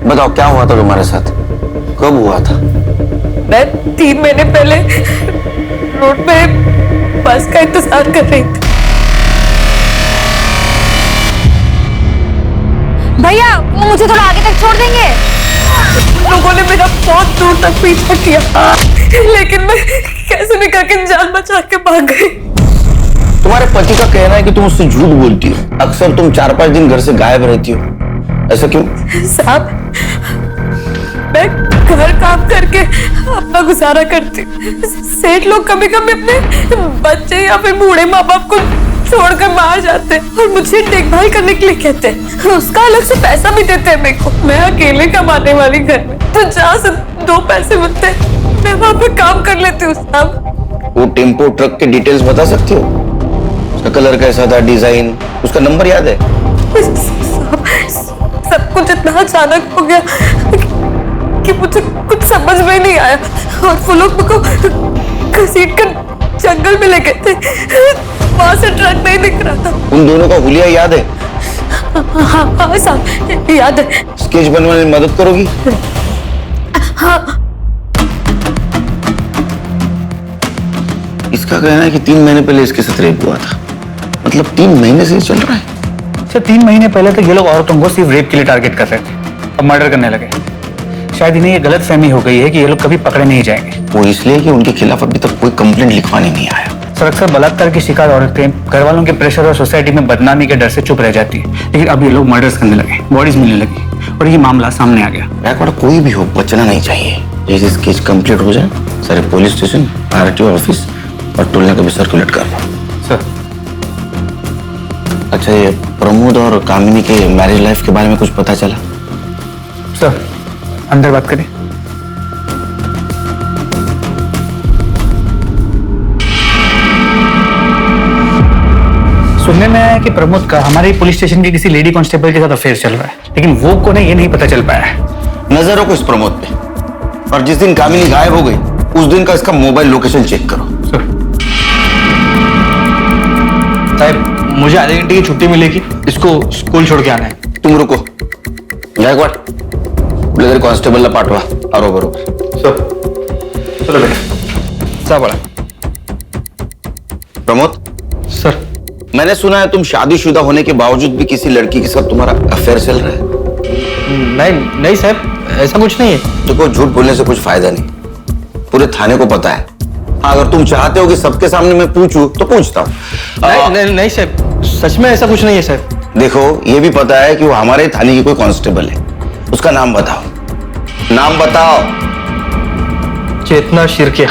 S11: बताओ क्या हुआ था तुम्हारे साथ? कब हुआ था?
S4: मैं 3 महीने पहले रोड पे बस का इंतजार कर रही थी।
S3: भैया वो मुझे थोड़ा आगे तक छोड़ देंगे?
S4: लोगों ने मेरा बहुत दूर तक पीछा किया, लेकिन मैं कैसे भी करके जान बचा के भाग गई।
S11: तुम्हारे पति का कहना है कि तुम उससे झूठ बोलती हो। अक्सर तुम 4-5 दिन घर से गायब रहती हो, ऐसा क्यों?
S4: साहब, मैं घर काम करके अपना गुजारा करती हूँ। सेठ लोग कभी कभी अपने बच्चे या फिर बूढ़े माँ बाप को छोड़कर बाहर जाते हैं और मुझे देखभाल करने के लिए कहते हैं। उसका अलग से पैसा भी देते हैं मेरे को। मैं अकेले कमाने वाली घर में, तो जहाँ से 2 पैसे मिलते हैं मैं वहाँ पे काम कर लेती हूँ साहब।
S11: वो टेम्पो ट्रक के डिटेल्स बता सकती हो? उसका कलर कैसा था, डिजाइन, उसका नंबर याद है?
S4: सब कुछ इतना अचानक हो गया कि मुझे कुछ समझ में नहीं आया और वो लोग मुझको घसीट कर जंगल में ले गए थे। वहां से ट्रक नहीं दिख रहा था।
S11: उन दोनों का हुलिया याद है?
S4: हाँ साहब, याद है।
S11: स्केच बनवाने में मदद करोगी?
S4: हाँ।
S11: इसका कहना है कि 3 महीने पहले इसके साथ रेप हुआ था। मतलब 3 महीने से चल रहा है।
S13: सर, 3 महीने पहले तक ये लोग औरतों को सिर्फ रेप के लिए टारगेट कर रहे थे, अब मर्डर करने लगे। शायद इन्हें ये गलत फहमी हो गई है कि ये लोग कभी पकड़े नहीं जाएंगे।
S11: वो इसलिए कि उनके खिलाफ अभी तक कोई कंप्लेंट लिखवाने नहीं आया।
S13: सर, अक्सर बलात्कार की शिकार औरतें घर वालों के प्रेशर और सोसाइटी में बदनामी के डर से चुप रह जाती है, लेकिन अब ये लोग मर्डर्स करने लगे, बॉडीज मिलने लगी और ये मामला सामने आ गया।
S11: कोई भी हो, बचना नहीं चाहिए। जैसे केस कंप्लीट हो जाए, सारे पुलिस स्टेशन, आरटीओ ऑफिस और टोलने का भी सर्कुलेट कर दो।
S13: सर।
S11: अच्छा, ये प्रमोद और कामिनी के मैरिज लाइफ के बारे में कुछ पता चला?
S13: सर, अंदर बात करें। सुनने में आया कि प्रमोद का हमारे पुलिस स्टेशन के किसी लेडी कांस्टेबल के साथ अफेयर चल रहा है, लेकिन वो कौन है ये नहीं पता चल पाया है।
S11: नजर रखो इस प्रमोद पे, और जिस दिन कामिनी गायब हो गई उस दिन का इसका मोबाइल लोकेशन चेक करो।
S13: साहब, मुझे आधे घंटे की छुट्टी मिलेगी, इसको स्कूल छोड़ के आना है।
S11: तुम रुको, गायकवाड ब्लेजर कांस्टेबल ला पाठवा। आरो बरोबर।
S13: चलो बेटा। क्या बोला?
S11: प्रमोद।
S13: सर।
S11: मैंने सुना है तुम शादीशुदा होने के बावजूद भी किसी लड़की के साथ तुम्हारा अफेयर चल रहा है।
S13: नहीं साहब, ऐसा कुछ नहीं है।
S11: देखो, झूठ बोलने से कुछ फायदा नहीं, पूरे थाने को पता है। हाँ, अगर तुम चाहते हो कि सबके सामने मैं पूछूं तो पूछता हूँ।
S13: नहीं साहब, सच में ऐसा कुछ नहीं है सर।
S11: देखो, ये भी पता है कि वो हमारे थाने की कोई कांस्टेबल है। उसका नाम बताओ, नाम बताओ।
S13: चेतना शिर्के।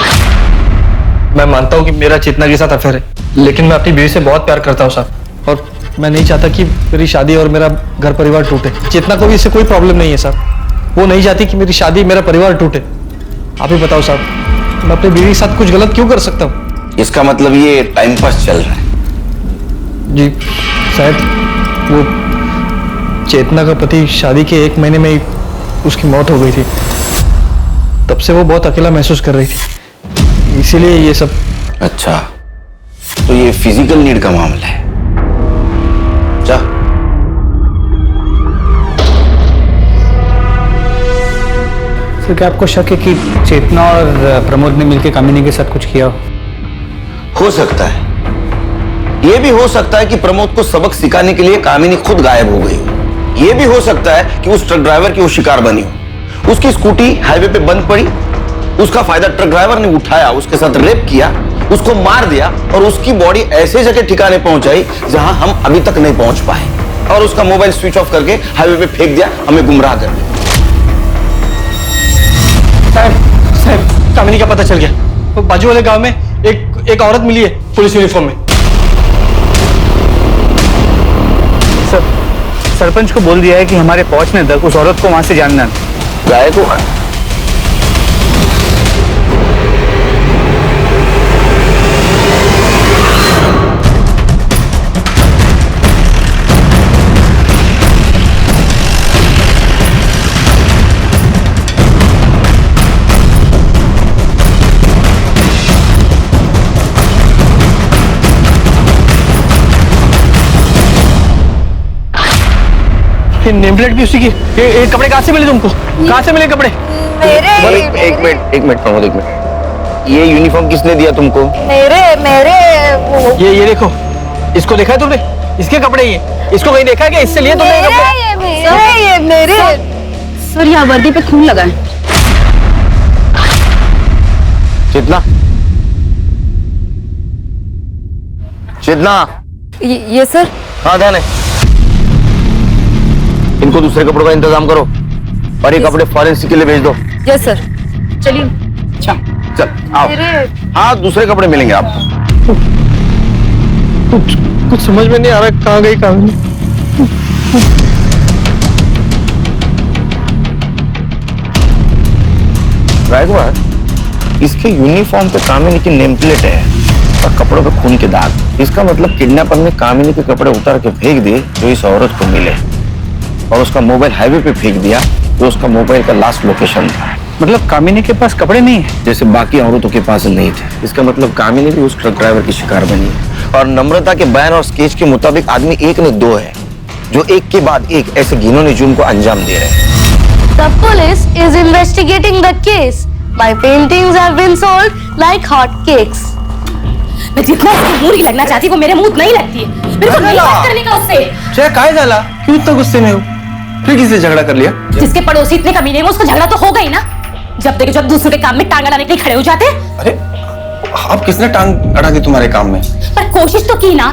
S13: मैं मानता हूँ कि मेरा चेतना के साथ अफेयर है, लेकिन मैं अपनी बीवी से बहुत प्यार करता हूँ साहब, और मैं नहीं चाहता कि मेरी शादी और मेरा घर परिवार टूटे। चेतना को भी इससे कोई प्रॉब्लम नहीं है साहब, वो नहीं चाहती कि मेरी शादी मेरा परिवार टूटे। आप ही बताओ साहब, मैं अपनी बीवी के साथ कुछ गलत क्यों कर सकता हूँ?
S11: इसका मतलब ये टाइम पास चल रहा है?
S13: जी शायद वो चेतना का पति शादी के 1 महीने में ही उसकी मौत हो गई थी, तब से वो बहुत अकेला महसूस कर रही थी, इसीलिए ये सब।
S11: अच्छा, तो ये फिजिकल नीड का मामला है। जा।
S13: सर, क्या आपको शक है कि चेतना और प्रमोद ने मिलकर कामिनी के साथ कुछ किया
S11: हो सकता है। ये भी हो सकता है कि प्रमोद को सबक सिखाने के लिए कामिनी खुद गायब हो गई। ये भी हो सकता है कि उस ट्रक ड्राइवर की वो शिकार बनी हो। उसकी स्कूटी हाईवे पे बंद पड़ी, उसका फायदा ट्रक ड्राइवर ने उठाया, उसके साथ रेप किया, उसको मार दिया और उसकी बॉडी ऐसे जगह ठिकाने पहुंचाई जहां हम अभी तक नहीं पहुंच पाए, और उसका मोबाइल स्विच ऑफ करके हाईवे पे फेंक दिया, हमें गुमराह कर दिया।
S13: साहब कामिनी का पता चल गया। वो बाजू वाले गांव में एक औरत मिली है पुलिस यूनिफॉर्म में। सरपंच को बोल दिया है कि हमारे पहुंचने तक उस औरत को वहां से जानना।
S11: गायकवाड़
S13: नेम प्लेट भी उसी की। ये कपड़े कहाँ से मिले तुमको? कहाँ से मिले कपड़े?
S11: एक मिनट प्रमोद, एक मिनट। ये यूनिफॉर्म किसने दिया तुमको?
S13: ये देखो, इसको देखा है तुमने? इसके कपड़े ये, इसको कहीं देखा क्या? इससे लिए तुमने कपड़े?
S3: सर यहाँ वर्दी पे खून लगा है।
S11: चेतना, चेतना।
S3: ये सर।
S11: हाँ ध्यान है। इनको दूसरे कपड़ों का इंतजाम करो और ये कपड़े फॉरेंसिक के लिए भेज दो।
S3: Yes sir. चलिए। अच्छा
S11: चल आओ। हाँ दूसरे कपड़े मिलेंगे आपको।
S13: कुछ समझ में नहीं आ रहा कहाँ गई कामिनी।
S11: गायकवाड़, इसके यूनिफॉर्म पे कामिनी की नेम प्लेट है और कपड़ों पे खून के दाग। इसका मतलब किडनैपर ने कामिनी के कपड़े उतार के फेंक दिए जो इस औरत को मिले, और उसका मोबाइल हाईवे पे फेंक दिया जो उसका मोबाइल का लास्ट लोकेशन था।
S13: मतलब कामिनी के पास कपड़े नहीं है
S11: जैसे बाकी औरतों के पास नहीं थे। इसका मतलब कामिनी भी उस ट्रक ड्राइवर की शिकार बनी है। और नम्रता के बयान और स्केच के मुताबिक आदमी एक ने दो है जो एक के बाद एक ऐसे घिनौने जुर्म को अंजाम दे रहे हैं।
S12: The police is investigating the case. My paintings have been sold like hot cakes.
S3: मैं जितना उसको बुरी लगना चाहती वो मेरे मुंह नहीं लगती है। मेरे को नहीं बात करने का उससे।
S13: चाहे काय झाला, क्यों इतना गुस्से में हो? फिर किससे झगड़ा कर लिया?
S3: जिसके पड़ोसी इतने कमीने हैं उसको झगड़ा तो होगा ही ना। जब देखो जब दूसरों के काम में टांग अड़ाने के लिए खड़े हो जाते हैं।
S8: अरे अब किसने टांग अड़ा दी तुम्हारे काम में?
S3: पर कोशिश तो की ना।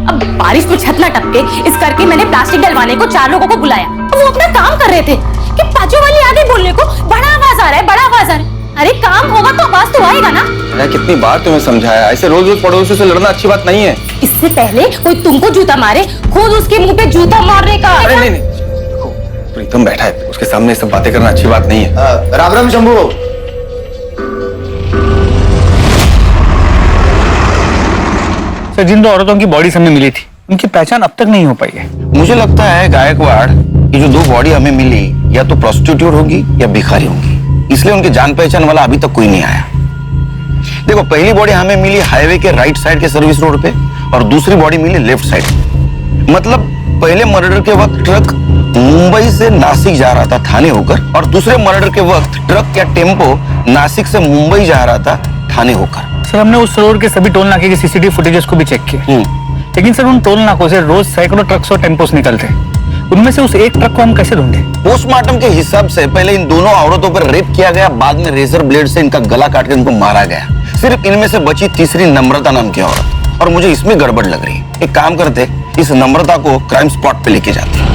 S3: अब बारिश में छत ना टपके इस करके मैंने प्लास्टिक डलवाने को 4 लोगों को बुलाया। वो अपना काम कर रहे थे कि बाजू वाली आगे बोलने को बड़ा आवाज आ रहा है, बड़ा आवाज आ रहा है। अरे काम होगा तो आवाज तो आएगा ना।
S8: मैं कितनी बार तुम्हें समझाया, ऐसे रोज रोज पड़ोसियों से लड़ना अच्छी बात नहीं है।
S3: इससे पहले कोई तुमको जूता मारे खुद उसके मुंह पे जूता मारने का।
S8: अरे नहीं, प्रीतम बैठा है, उसके सामने सब बातें करना अच्छी बात नहीं है।
S11: राम राम शंभू।
S13: सर जिन 2 औरतों की बॉडी हमें मिली थी उनकी पहचान अब तक नहीं हो पाई है।
S11: मुझे लगता है गायकवाड़, ये जो 2 बॉडी हमें मिली या तो प्रोस्टिट्यूट होगी या भिखारी होंगी, इसलिए उनकी जान पहचान वाला अभी तक कोई नहीं आया। देखो पहली बॉडी हमें मिली हाईवे के राइट साइड के सर्विस रोड पे और दूसरी बॉडी मिली लेफ्ट साइड। मतलब पहले मर्डर के वक्त ट्रक मुंबई से नासिक जा रहा था थाने होकर, और दूसरे मर्डर के वक्त ट्रक या टेम्पो नासिक से मुंबई जा रहा था थाने होकर।
S13: सर हमने उस रोड के सभी टोल नाके के सीसीटीवी फुटेजेस को भी चेक किया, लेकिन सर उन टोल नाकों से रोज सैकड़ों ट्रक्स और टेम्पोस निकलते हैं। उनमें से उस एक ट्रक को हम कैसे ढूंढे?
S11: पोस्टमार्टम के हिसाब से पहले इन दोनों औरतों पर रेप किया गया, बाद में रेजर ब्लेड से इनका गला काट कर इनको मारा गया। सिर्फ इनमें से बची तीसरी नम्रता नाम की औरत, और मुझे इसमें गड़बड़ लग रही है। एक काम करते, इस नम्रता को क्राइम स्पॉट पे लेके जाते।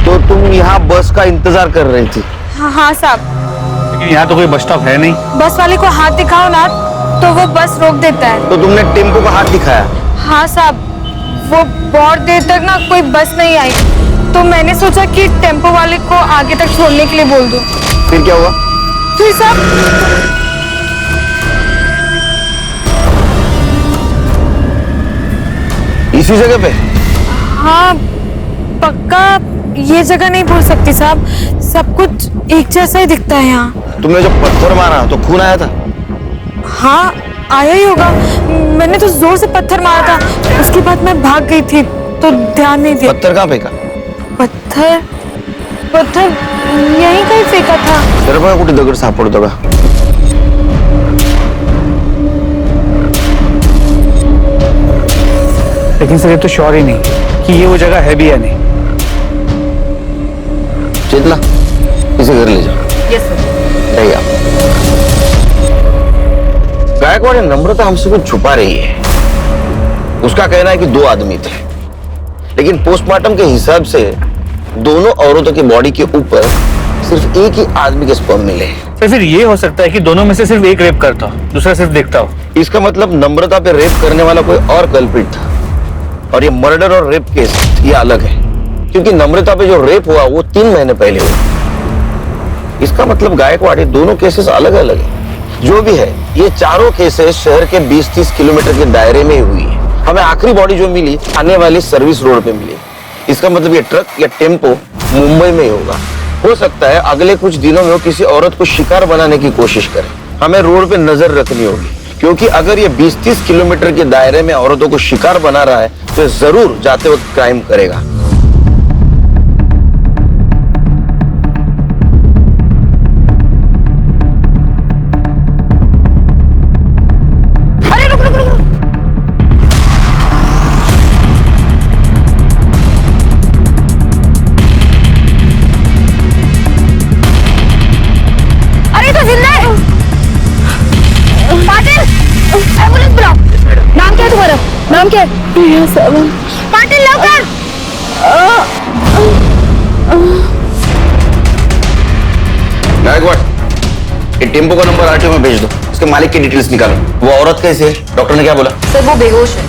S11: तो तुम यहाँ बस का इंतजार कर रही थी?
S2: हाँ साहब।
S13: लेकिन यहाँ तो कोई बस स्टॉप है नहीं।
S2: बस वाले को हाथ दिखाओ ना तो वो बस रोक देता है।
S11: तो तुमने टेम्पो का हाथ दिखाया?
S2: हाँ साहब, वो बहुत देर तक ना कोई बस नहीं आई तो मैंने सोचा कि टेम्पो वाले को आगे तक छोड़ने के लिए बोल दूं।
S11: फिर क्या हुआ?
S2: फिर साहब
S11: इसी जगह पे?
S2: हाँ पक्का ये जगह नहीं भूल सकती साहब, सब कुछ एक जैसा ही दिखता है यहाँ।
S11: तुमने जब पत्थर मारा तो खून आया था?
S2: हाँ आया ही होगा, मैंने तो जोर से पत्थर मारा था, उसके बाद मैं भाग गई थी तो ध्यान नहीं दिया।
S11: पत्थर कहाँ फेंका?
S2: पत्थर यहीं कहीं फेंका था।
S11: तेरे को कुछ दगड़ सापड़ता का?
S13: लेकिन सर ये तो श्योर ही नहीं कि ये वो जगह है भी या नहीं।
S11: चेतना, इसे घर ले जाओ।
S3: Yes sir.
S11: नहीं आप गायकवाड़ या नम्रता हमसे कुछ छुपा रही है। उसका कहना है कि 2 आदमी थे, लेकिन पोस्टमार्टम के हिसाब से दोनों औरतों की बॉडी के ऊपर सिर्फ एक ही आदमी के स्पर्म मिले हैं।
S13: तो फिर ये हो सकता है कि दोनों में से सिर्फ एक रेप करता हो, दूसरा सिर्फ देखता हो।
S11: इसका मतलब नम्रता पे रेप करने वाला कोई और कल्प्रिट था, और ये मर्डर और रेप केस ये अलग है, क्योंकि नम्रता पे जो रेप हुआ वो 3 महीने पहले हुआ। इसका मतलब गायकवाड़ ये दोनों केसेस अलग अलग है। जो भी है, ये चारों केसेस शहर के 20-30 किलोमीटर के दायरे में ही हुई है। हमें आखिरी बॉडी जो मिली आने वाली सर्विस रोड पे मिली। इसका मतलब ये ट्रक या टेम्पो मुंबई में ही होगा। हो सकता है अगले कुछ दिनों में वो किसी औरत को शिकार बनाने की कोशिश करे। हमें रोड पे नजर रखनी होगी, क्योंकि अगर ये 20-30 किलोमीटर के दायरे में औरतों को शिकार बना रहा है तो जरूर जाते वक्त क्राइम करेगा।
S4: नाम क्या है? प्रिया सावंत।
S12: पाटिल लवकर।
S11: गायकवाड़, ये टेम्पो का नंबर आरटीओ में भेज दो। इसके मालिक की डिटेल्स निकालो। वो औरत कैसे है? डॉक्टर ने क्या बोला?
S2: सर वो बेहोश है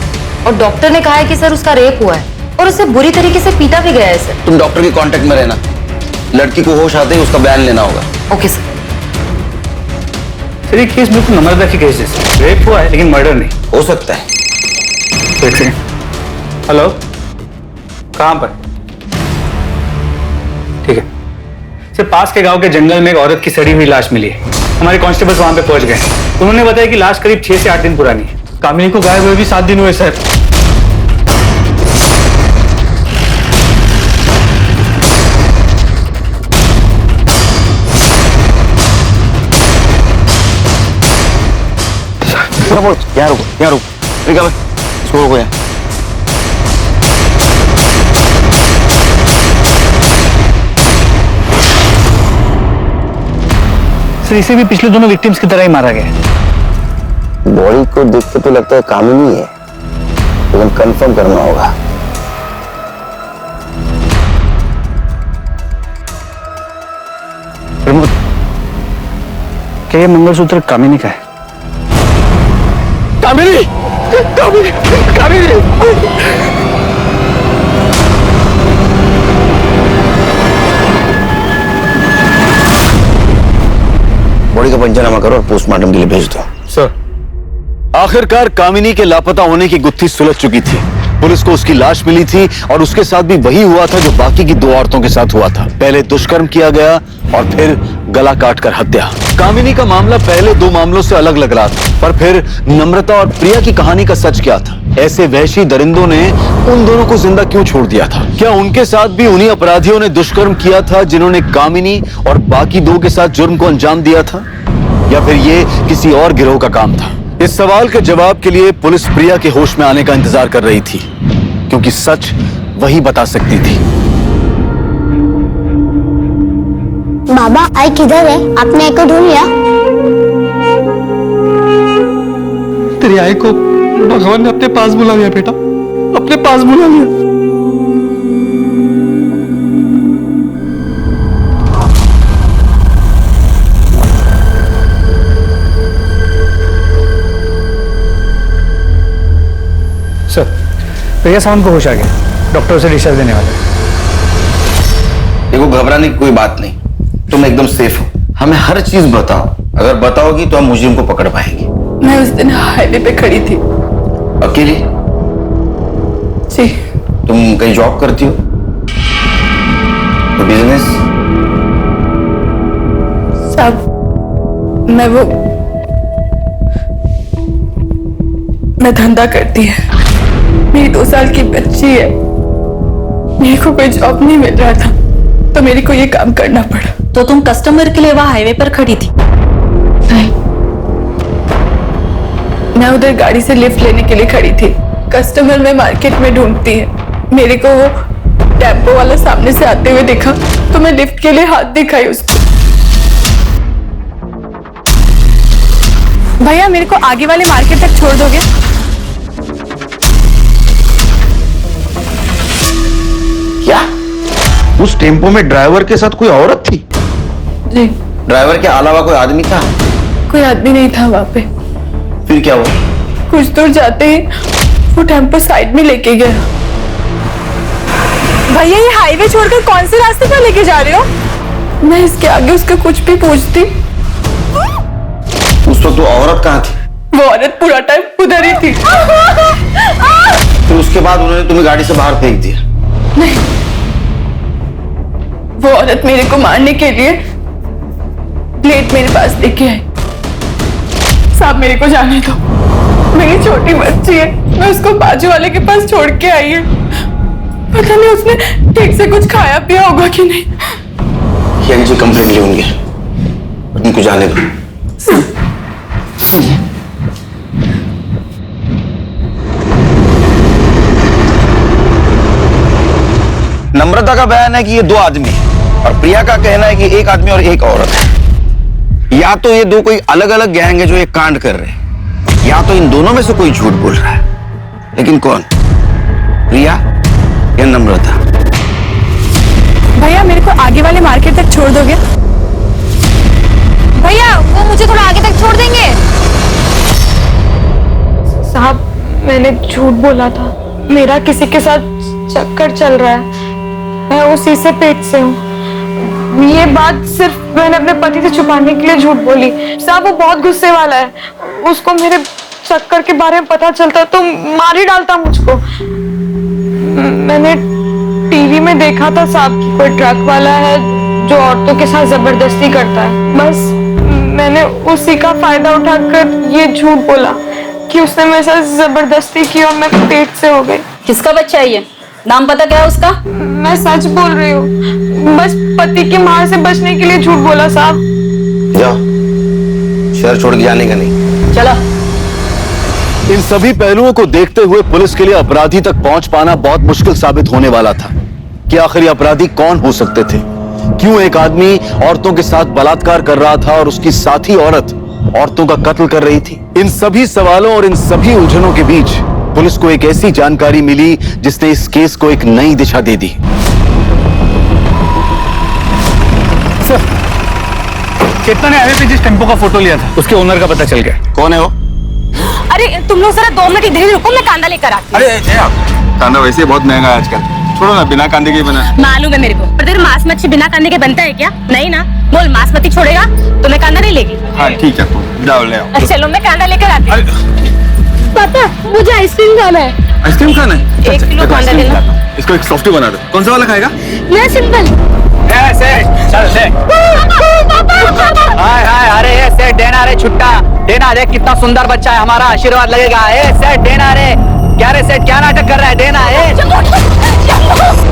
S2: और डॉक्टर ने कहा है कि सर उसका रेप हुआ है और उसे बुरी तरीके से पीटा भी गया है सर।
S11: तुम डॉक्टर के कांटेक्ट में रहना। लड़की को होश आते ही उसका बयान लेना होगा।
S2: Okay sir.
S13: सर ये केस बिल्कुल नम्रता की केस है। रेप हुआ है लेकिन मर्डर नहीं
S11: हो सकता है।
S13: एक सेकंड। हेलो, कहां पर? ठीक है सर, पास के गांव के जंगल में एक औरत की सड़ी हुई लाश मिली है। हमारे कांस्टेबल्स वहां पे पहुंच गए। उन्होंने बताया कि लाश करीब 6 से 8 दिन पुरानी है। कामिनी को गायब हुए भी 7 दिन हुए सर।
S11: यहाँ रुको। निकाल इसको, रुको यहाँ।
S13: सर इसे भी पिछले दोनों विक्टिम्स की तरह ही मारा गया है।
S11: बॉडी को देख के तो लगता है कामिनी है, लेकिन कंफर्म करना होगा।
S13: प्रमोद, क्या ये मंगलसूत्र कामिनी का है?
S11: कामिनी! कामिनी! कामिनी! बॉडी का पंचनामा करो और पोस्टमार्टम के लिए भेज दो।
S1: सर, आखिरकार कामिनी के लापता होने की गुत्थी सुलझ चुकी थी। पुलिस को उसकी लाश मिली थी और उसके साथ भी वही हुआ था जो बाकी की 2 औरतों के साथ हुआ था। पहले दुष्कर्म किया गया और फिर गला काटकर हत्या। कामिनी का मामला पहले 2 मामलों से अलग लग रहा था, पर फिर नम्रता और प्रिया की कहानी का सच क्या था? ऐसे वहशी दरिंदों ने उन दोनों को जिंदा क्यों छोड़ दिया था? क्या उनके साथ भी उन्हीं अपराधियों ने दुष्कर्म किया था जिन्होंने कामिनी और बाकी 2 के साथ जुर्म को अंजाम दिया था, या फिर ये किसी और गिरोह का काम था? इस सवाल के जवाब के लिए पुलिस प्रिया के होश में आने का इंतजार कर रही थी, क्योंकि सच वही बता सकती थी।
S12: बाबा आई किधर है? आपने आई को ढूंढ लिया?
S10: तेरी आई को भगवान ने अपने पास बुला लिया बेटा, अपने पास बुला लिया।
S13: सर, प्रिया सावंत को होश आ गया। डॉक्टर उसे डिस्चार्ज देने वाले।
S11: देखो, घबराने की कोई बात नहीं, तुम एकदम सेफ हो। हमें हर चीज बताओ। अगर बताओगी तो हम मुजरिम को पकड़ पाएंगे।
S10: मैं उस दिन हाईवे पे खड़ी थी।
S11: अकेली?
S10: जी।
S11: तुम कहीं जॉब करती हो? तो बिजनेस?
S10: सब मैं धंधा करती है। मेरी 2 साल की बच्ची है। मेरे को कोई जॉब नहीं मिल रहा था, तो मेरे को ये काम करना पड़ा।
S3: तो तुम कस्टमर के लिए वहां हाईवे पर खड़ी थी?
S10: नहीं, मैं उधर गाड़ी से लिफ्ट लेने के लिए खड़ी थी। कस्टमर में मार्केट में ढूंढती है, मेरे को वो टेम्पो वाला सामने से आते हुए देखा तो मैं लिफ्ट के लिए हाथ दिखाई उसको। भैया मेरे को आगे वाले मार्केट तक छोड़ दोगे?
S11: क्या उस टेम्पो में ड्राइवर के साथ कोई औरत थी?
S10: जी।
S11: ड्राइवर के अलावा कोई आदमी था?
S10: कोई आदमी नहीं था वहां पे।
S11: फिर क्या हुआ?
S10: कुछ दूर जाते ही वो टेम्पो साइड में लेके गया। भैया ये हाईवे छोड़कर कौन से रास्ते पर लेके जा रहे हो? मैं इसके आगे उसका कुछ भी पूछती।
S11: उस वक्त वो औरत कहाँ थी?
S10: वो औरत पूरा टाइम उधर ही थी।
S11: फिर उसके बाद उन्होंने तुम्हें गाड़ी से बाहर फेंक दिया?
S10: नहीं, वो औरत मेरे को मारने के लिए प्लेट मेरे पास लेके आई। साहब मेरे को जाने दो, मेरी छोटी बच्ची है, मैं उसको बाजू वाले के पास छोड़ के आई है। पता नहीं उसने ठीक से कुछ खाया पिया होगा कि नहीं।
S11: एनजी कंप्लेंट ले होंगे, उनको जाने दो। नम्रता का बयान है कि ये दो आदमी है और प्रिया का कहना है कि एक आदमी और एक औरत है। या तो ये दो कोई अलग अलग गैंग है जो एक कांड कर रहे हैं, या तो इन दोनों में से कोई झूठ बोल रहा है। लेकिन कौन? प्रिया या नम्रता?
S10: भैया मेरे को आगे वाले मार्केट तक छोड़ दोगे?
S2: भैया वो मुझे थोड़ा आगे तक छोड़ देंगे?
S4: साहब मैंने झूठ बोला था, मेरा किसी के साथ चक्कर चल रहा है, मैं उसी से पेट से हूँ। ये बात सिर्फ मैंने अपने पति से छुपाने के लिए झूठ बोली। साहब वो बहुत गुस्से वाला है, उसको मेरे चक्कर के बारे में पता चलता तो मार ही डालता मुझको। मैंने टीवी में देखा था साहब कि कोई ट्रक वाला है जो औरतों के साथ जबरदस्ती करता है। बस मैंने उसी का फायदा उठाकर ये झूठ बोला कि उसने मेरे साथ जबरदस्ती की और मैं पेट से हो गई।
S3: किसका बच्चा है ये? नाम पता क्या है उसका?
S4: मैं सच बोल रही हूँ, बस पति की मार से बचने के लिए झूठ बोला साहब।
S11: जाओ, शहर छोड़ के जाने का नहीं।
S3: चलो।
S1: इन सभी पहलुओं को देखते हुए पुलिस के लिए अपराधी तक पहुंच पाना बहुत मुश्किल साबित होने वाला था कि आखिर ये अपराधी कौन हो सकते थे। क्यों एक आदमी औरतों के साथ बलात्कार कर रहा था और उसकी साथी औरत औरतों का कत्ल कर रही थी? इन सभी सवालों और इन सभी उलझनों के बीच पुलिस को एक ऐसी जानकारी मिली जिसने इस केस को एक नई दिशा दे दी।
S13: सर, चेतना ने हाईवे पे जिस टेम्पो का फोटो लिया था उसके ओनर का पता चल गया।
S11: कौन है वो?
S3: अरे तुम लोग जरा 2 मिनट इधर ही रुको, मैं कांदा लेकर आती हूँ।
S8: अरे कांदा वैसे बहुत महंगा है आजकल, छोड़ो ना, बिना कांदे के बना।
S3: मालूम है मेरे को, पर तेरे मांस मच्छी बिना कांदे के बनता है क्या? नहीं ना, बोल बासमती छोड़ेगा तो मैं कांदा नहीं लेगी।
S8: हाँ ठीक है, जाओ ले आओ।
S3: चलो मैं कांदा लेकर आती हूँ।
S12: पापा मुझे आइसक्रीम खाना है।
S8: आइसक्रीम खाना है?
S3: 1 किलो कांदा लेना।
S8: इसको एक सॉफ्टी बना दो। कौन सा वाला खाएगा?
S12: मैं सिंपल।
S13: हाय हाय, अरे ये सेठ देना रे छुट्टा देना, देख कितना सुंदर बच्चा है हमारा, आशीर्वाद लगेगा। ए सेठ देना रे, क्या रे सेठ क्या नाटक कर रहा है? देना है।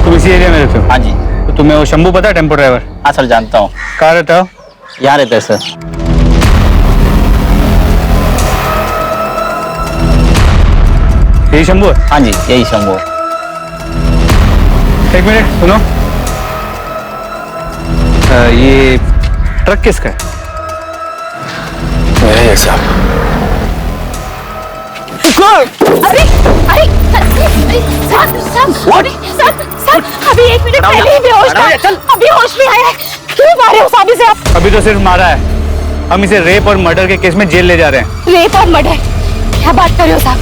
S13: तुम इसी एरिया में रहते हो?
S14: हाँ जी।
S13: तो तुम्हें वो शंभू पता है, टेम्पो ड्राइवर?
S14: हाँ सर जानता हूँ।
S13: कहाँ रहता हो?
S14: यहाँ रहते हैं सर।
S13: यही शंभू है?
S14: हाँ जी यही शंभू।
S13: 1 मिनट सुनो, ये ट्रक किसका है?
S11: मेरे है साहब।
S3: अरे अरे सर, अभी 1 मिनट पहले ही बेहोश था, अभी होश में आया है। क्यों मारे हो साहब इसे आप?
S13: अभी तो सिर्फ मारा है, हम इसे रेप और मर्डर के केस में जेल ले जा रहे हैं।
S3: रेप और मर्डर? क्या बात कर रहे हो साहब?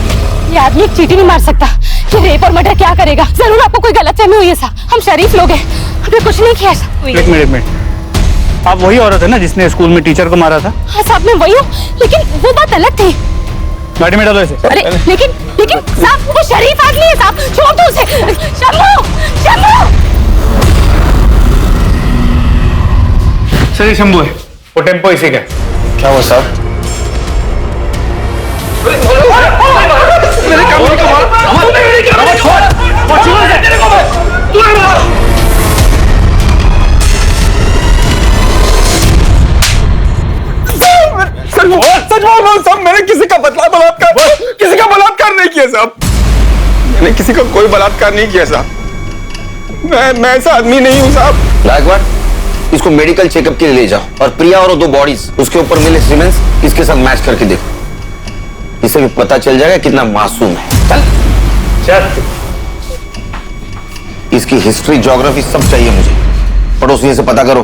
S3: ये आदमी एक चीटी नहीं मार सकता। ये रेप और मर्डर क्या करेगा? जरूर आपको कोई गलतफहमी हुई है साहब, हम शरीफ लोग हैं, हमने कुछ नहीं किया साहब।
S13: 1 मिनट, आप वही औरत है ना जिसने स्कूल में टीचर को मारा था?
S3: हाँ साहब मैं वही हूँ, लेकिन वो बात अलग थी।
S13: गाड़ी में डालो इसे।
S3: अरे लेकिन साहब वो शरीफ आदमी है साहब, छोड़ दो उसे। शंभू, शंभू।
S13: सर ये शंभू है, वो टेम्पो इसी का है।
S11: क्या हुआ साहब?
S8: साहब मैंने किसी का बलात्कार नहीं किया साहब, मैंने किसी का कोई बलात्कार नहीं किया साहब।
S11: मैं ऐसा आदमी नहीं हूँ साहब। गायकवाड़, इसको मेडिकल चेकअप के लिए ले जाओ और प्रिया और 2 बॉडीज उसके ऊपर मिले सीमेंस इसके साथ मैच करके देखो। इससे भी पता चल जाएगा कितना मासूम है। चल। इसकी हिस्ट्री, ज्योग्राफी सब चाहिए मुझे। पड़ोसियों से पता करो।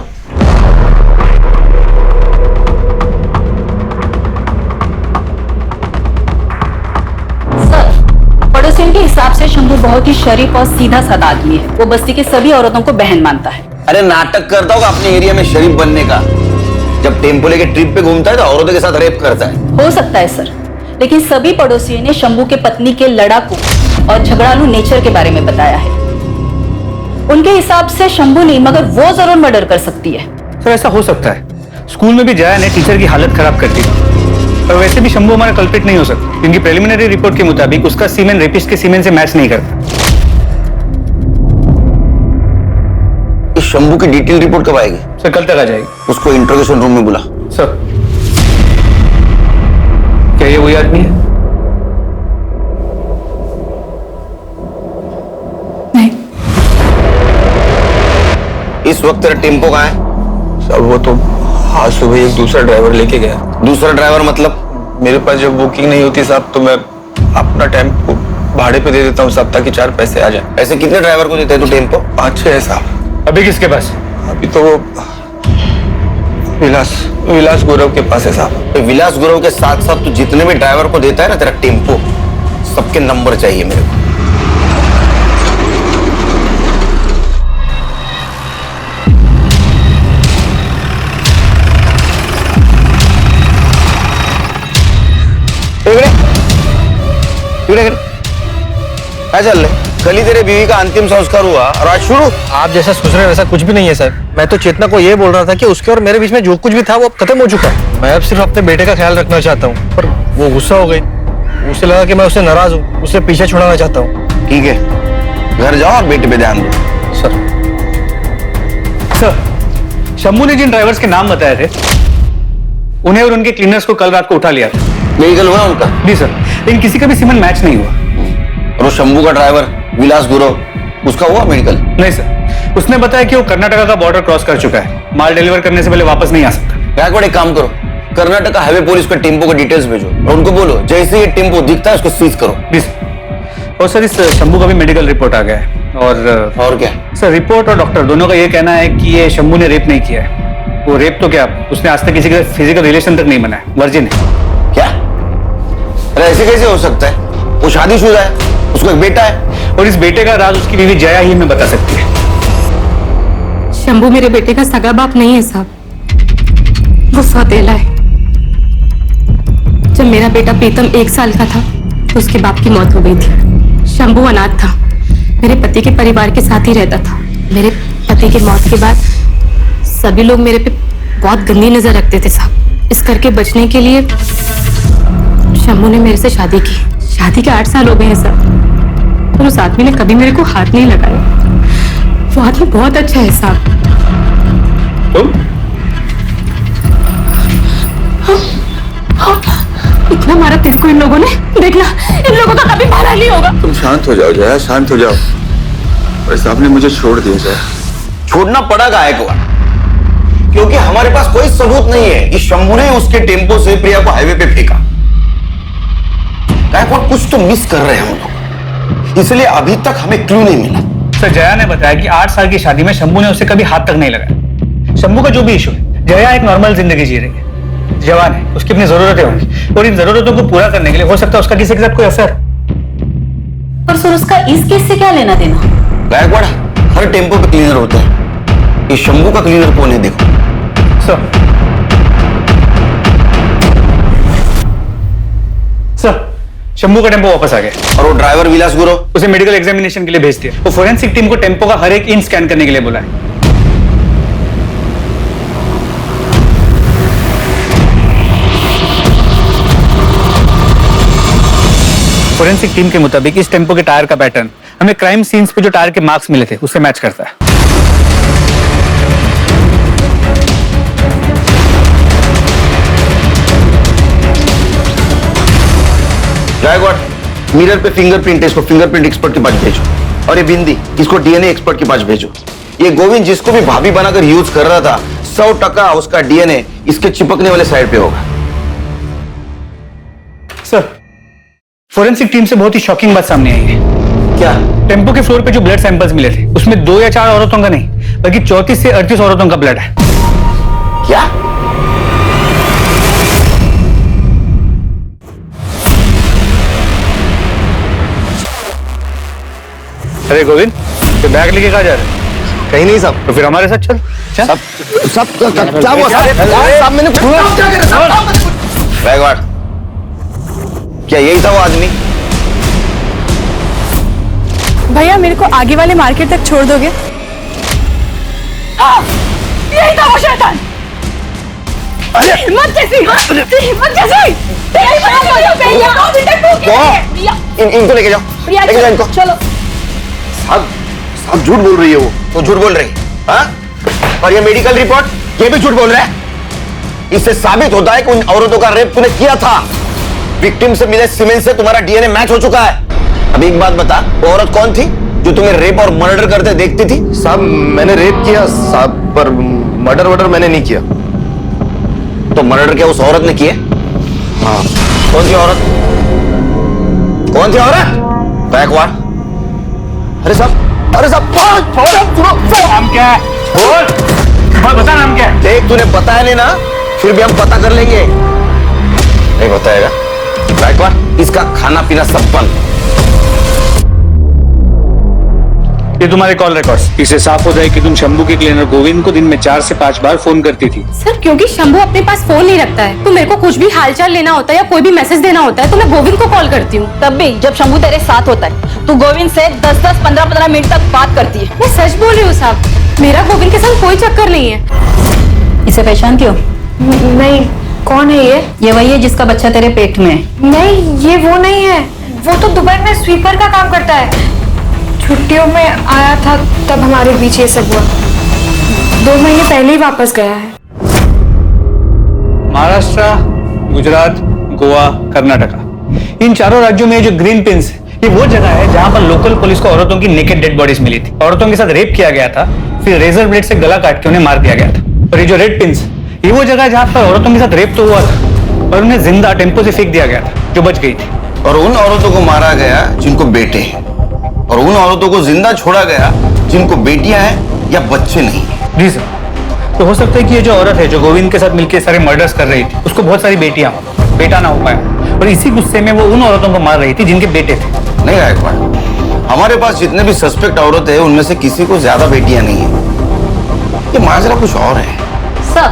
S3: पड़ोसियों के हिसाब से शंभू बहुत ही शरीफ और सीधा साधा आदमी है। वो बस्ती के सभी औरतों को बहन मानता है।
S11: अरे नाटक करता होगा अपने एरिया में शरीफ बनने का। जब टेम्पो लेके ट्रिप पे घूमता है तो औरतों के साथ रेप करता है।
S3: हो सकता है सर, लेकिन सभी पड़ोसियों ने शंभू के पत्नी के लड़ाकू और झगड़ालू नेचर के बारे में बताया है। उनके हिसाब से शंभू नहीं मगर वो जरूर मर्डर कर सकती है।
S13: सर ऐसा हो सकता है। स्कूल में भी जया ने टीचर की हालत खराब कर दी, और वैसे भी शंभू हमारा कल्प्रिट नहीं हो सकता, क्योंकि प्रिलिमिनरी रिपोर्ट के मुताबिक उसका सीमेन रेपिस्ट के सीमेन से मैच नहीं करता।
S11: इस शंभू की डिटेल रिपोर्ट कब आएगी?
S13: सर कल तक आ जाएगी।
S11: उसको इंट्रोगेशन रूम में बुला।
S13: सर क्या ये वही आदमी है?
S11: इस वक्त तेरा टेम्पो कहाँ है?
S8: सर वो तो आज सुबह एक दूसरा ड्राइवर लेके गया।
S11: दूसरा ड्राइवर मतलब?
S8: मेरे पास जब बुकिंग नहीं होती साहब तो मैं अपना टेम्पो भाड़े पे दे देता हूँ साहब, ताकि 4 पैसे आ जाए।
S11: ऐसे कितने ड्राइवर को देते हैं तू टेम्पो?
S8: 5-6 है साहब।
S13: अभी किसके पास?
S8: अभी तो वो विलास गौरव के पास है साहब।
S11: तो विलास गुरु के साथ साथ तू जितने भी ड्राइवर को देता है ना तेरा टेम्पो, सबके नंबर चाहिए मेरे को। क्या चल रहा है? कल ही तेरे बीवी का अंतिम संस्कार हुआ और आज शुरू?
S15: आप जैसा सोच रहे हैं वैसा कुछ भी नहीं है सर। मैं तो चेतना को ये बोल रहा था कि उसके और मेरे बीच में जो कुछ भी था वो अब खत्म हो चुका है। मैं अब सिर्फ अपने बेटे का ख्याल रखना चाहता हूँ, पर वो गुस्सा हो गई। उसे लगा कि मैं उससे नाराज हूँ, उसे पीछे छुड़ाना चाहता हूँ।
S11: ठीक है, घर जाओ और बेटे पे ध्यान दो।
S13: सर शंभू ने जिन ड्राइवर्स के नाम बताए थे उन्हें और उनके क्लीनर्स को कल रात को उठा लिया था।
S11: मेडिकल हुआ उनका?
S13: नहीं सर, लेकिन किसी का भी सीमन मैच नहीं हुआ।
S11: और वो शंभू का ड्राइवर विलास गुरु, उसका हुआ मेडिकल?
S13: नहीं सर, उसने बताया कि वो कर्नाटका का बॉर्डर क्रॉस कर चुका है, माल डिलीवर करने से पहले वापस नहीं आ सकता।
S11: गायकवाड़ एक काम करो, कर्नाटका हाईवे पुलिस को टेम्पो का डिटेल्स भेजो और उनको बोलो जैसे ये टेम्पो दिखता है उसको सीज करो।
S13: और सर इस शंभू का भी मेडिकल रिपोर्ट आ गया है। और
S11: क्या
S13: सर? रिपोर्ट और डॉक्टर दोनों का ये कहना है कि ये शंभू ने रेप नहीं किया है। वो रेप तो क्या, उसने आज तक किसी के फिजिकल रिलेशन तक नहीं बनाया, वर्जिन है।
S11: क्या? अरे ऐसे कैसे हो सकता है? वो शादीशुदा है, उसको एक बेटा है।
S13: और इस बेटे का राज उसकी बीवी जया ही हमें बता सकती है।
S10: शंभू मेरे बेटे का सगा बाप नहीं है साहब, वो सौतेला है। जब मेरा बेटा प्रीतम 1 साल का था तो उसके बाप की मौत हो गई थी। शंभू अनाथ था, मेरे पति के परिवार के साथ ही रहता था। मेरे पति की मौत के बाद सभी लोग मेरे पे बहुत गंदी नजर रखते थे साहब। इस करके बचने के लिए शंभू ने मेरे से शादी की। शादी के 8 साल हो गए हैं साहब, और उस आदमी ने कभी मेरे को हाथ नहीं लगाया। वो आदमी बहुत अच्छा है साहब। इतना मारा तेरे को इन लोगों ने, देखना इन लोगों का कभी भला नहीं होगा।
S8: तुम शांत हो जाओ जया, शांत हो जाओ। वैसे आपने मुझे छोड़ दिया जया।
S11: छोड़ना पड़ा गायकवाड़, क्योंकि हमारे पास कोई सबूत नहीं है कि शंभू ने उसके टेम्पो से प्रिया को हाईवे पे फेंका। गायकवाड़ कुछ तो मिस कर रहे हैं हम लोग, इसलिए अभी तक हमें क्लू नहीं मिला।
S13: सर जया ने बताया कि 8 साल की शादी में शंभू ने उसे कभी हाथ तक नहीं लगाया। शंभू का जो भी इशू है, जया एक नॉर्मल जिंदगी जी रही है, जवान है, उसकी अपनी जरूरतें होंगी और इन जरूरतों को पूरा करने के लिए हो सकता है उसका किसी के साथ कोई अफेयर।
S3: पर सर उसका इस केस से क्या लेना देना?
S11: गायकवाड़ हर टेम्पो पे क्लीनर होता है, ये शंभू का क्लीनर कौन है देखो।
S13: सर शंभू का टेम्पो वापस आ गया।
S11: और वो ड्राइवर विलास गुरु,
S13: उसे मेडिकल एग्जामिनेशन के लिए भेज दिया। वो फोरेंसिक टीम को टेम्पो का हर एक इंच स्कैन करने के लिए बोला है। फोरेंसिक टीम के मुताबिक इस टेम्पो के टायर का पैटर्न हमें क्राइम सीन्स पे जो टायर के मार्क्स मिले थे उससे मैच करता है।
S11: गायकवाड़ मिरर पे फिंगरप्रिंट है, इसको फिंगरप्रिंट एक्सपर्ट के पास भेजो। और ये बिंदी, इसको डीएनए एक्सपर्ट के पास भेजो। ये गोविंद जिसको भी भाभी बनाकर यूज कर रहा था, 100% उसका डीएनए इसके चिपकने वाले साइड पे होगा।
S13: सर, फोरेंसिक टीम से बहुत ही शॉकिंग बात सामने आई है।
S11: क्या?
S13: टेम्पो के फ्लोर पे जो ब्लड सैंपल्स मिले थे, उसमें 2 या 4 औरतों का नहीं, बल्कि 34 से 38 औरतों का ब्लड है।
S11: क्या?
S13: अरे गोविंद, तो बैग लेके कहाँ जा रहे हैं?
S11: कहीं नहीं साहब।
S13: तो फिर हमारे साथ चल।
S11: सब क्या हुआ साहब? मैंने बैगवाड़, क्या यही था वो आदमी?
S10: भैया मेरे को आगे वाले मार्केट तक छोड़ दोगे? यही था वो शैतान। अरे हिम्मत कैसी? हिम्मत कैसी?
S11: इनको लेके जाओ, लेके जाओ इनको।
S10: चलो।
S11: साहब झूठ बोल रही है वो। तो झूठ बोल रही है, हाँ? और ये मेडिकल रिपोर्ट, ये भी झूठ बोल रहा है। इससे साबित होता है कि उन औरतों का रेप तूने किया था। विक्टिम से मिले सीमेंट से तुम्हारा डीएनए मैच हो चुका है। अब एक बात बता, वो औरत कौन थी जो तुम्हें रेप और मर्डर करते देखती थी?
S5: साहब मैंने रेप किया साहब, पर मर्डर वर्डर मैंने नहीं किया।
S11: तो मर्डर क्या उस औरत ने किया? हाँ। कौन सी औरत? कौन सी औरत? बैकवार्ड। अरे साहब,
S13: नाम क्या है? बोल, बता नाम क्या है?
S11: देख, तूने बताया नहीं ना, फिर भी हम पता कर लेंगे। नहीं बताएगा? बैकवार्ड, इसका खाना पीना सब बंद।
S13: ये तुम्हारे कॉल रिकॉर्ड्स। इससे साफ हो जाए कि तुम शंभू के क्लीनर गोविंद को दिन में 4 से 5 बार फोन करती थी।
S3: सर, क्योंकि शंभू अपने पास फोन नहीं रखता है, तो मेरे को कुछ भी हालचाल लेना होता है या कोई भी मैसेज देना होता है तो मैं गोविंद को कॉल करती हूँ।
S10: तब भी जब शंभू तेरे साथ होता है तू गोविंद से 10-10, 15-15 मिनट तक बात करती है।
S3: मैं सच बोल रही हूँ साहब, मेरा गोविंद के साथ कोई चक्कर नहीं है।
S10: इसे पहचान क्यों?
S2: नहीं, कौन है ये?
S10: ये वही है जिसका बच्चा तेरे पेट में है।
S2: नहीं, ये वो नहीं है। वो तो दुबई में स्वीपर का काम करता है। छुट्टियों में आया था तब हमारे बीच ये सब हुआ। 2 महीने पहले ही वापस गया है।
S13: महाराष्ट्र, गुजरात, गोवा, कर्नाटका, इन 4 राज्यों में जो ग्रीन पिंस, ये वो जगह है जहां पर लोकल पुलिस को औरतों की नेकेड डेड बॉडीज मिली थी। औरतों के साथ रेप किया गया था, फिर रेजर ब्लेड से गला काट के उन्हें मार दिया गया था। और ये जो रेड पिंस, ये वो जगह है जहां पर औरतों के साथ रेप तो हुआ था और उन्हें जिंदा टेम्पो से फेंक दिया गया था, जो बच गई थी।
S11: और उन औरतों को मारा गया जिनको बेटे हैं, और उन औरतों को जिंदा छोड़ा गया जिनको बेटियां हैं या बच्चे नहीं हैं।
S13: जी सर। तो हो सकता है कि ये जो औरत है जो गोविंद के साथ मिलकर सारे मर्डर्स कर रही थी, उसको बहुत सारी बेटियां हो, बेटा ना हो पाया, और इसी गुस्से में वो उन औरतों को मार रही थी जिनके बेटे थे।
S11: नहीं गायकवाड़, हमारे पास जितने भी सस्पेक्ट औरत है उनमें से किसी को ज्यादा बेटियां नहीं है। ये माजरा कुछ और है।
S10: सर,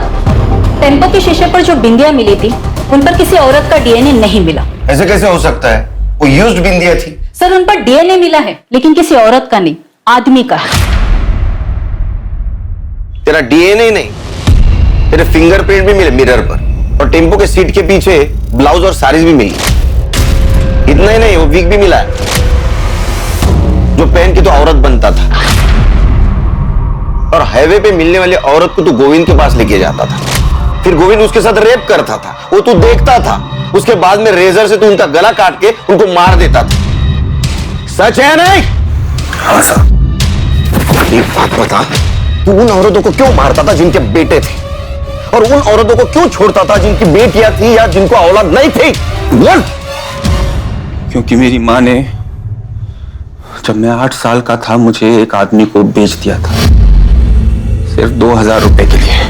S10: टेम्पो के शीशे पर जो बिंदियां मिली थी उन पर किसी औरत का डीएनए नहीं मिला।
S11: ऐसे कैसे हो सकता है? वो यूज्ड बिंदियां थी।
S10: सर, उन पर डीएनए मिला है लेकिन किसी औरत का नहीं, आदमी का है।
S11: तेरा डीएनए नहीं, तेरे फिंगरप्रिंट भी मिले मिरर पर, और टेम्पो के सीट के पीछे ब्लाउज और साड़ीज भी मिली। इतना ही नहीं, वो विग भी मिला है जो पहन के तो औरत बनता था। और हाईवे पे मिलने वाली औरत को तो गोविंद के पास लेके जाता था, फिर गोविंद उसके साथ रेप करता था, वो तू देखता था। उसके बाद में रेजर से तू उनका गला काट के उनको मार देता था। सच है नहीं? हाँ सर। एक बात बता, तू उन औरतों को क्यों मारता था जिनके बेटे थे, और उन औरतों को क्यों छोड़ता था जिनकी बेटियां थी या जिनको औलाद नहीं थी? बोल।
S8: क्योंकि मेरी माँ ने जब मैं 8 साल का था मुझे एक आदमी को बेच दिया था, सिर्फ 2000 रुपए के लिए।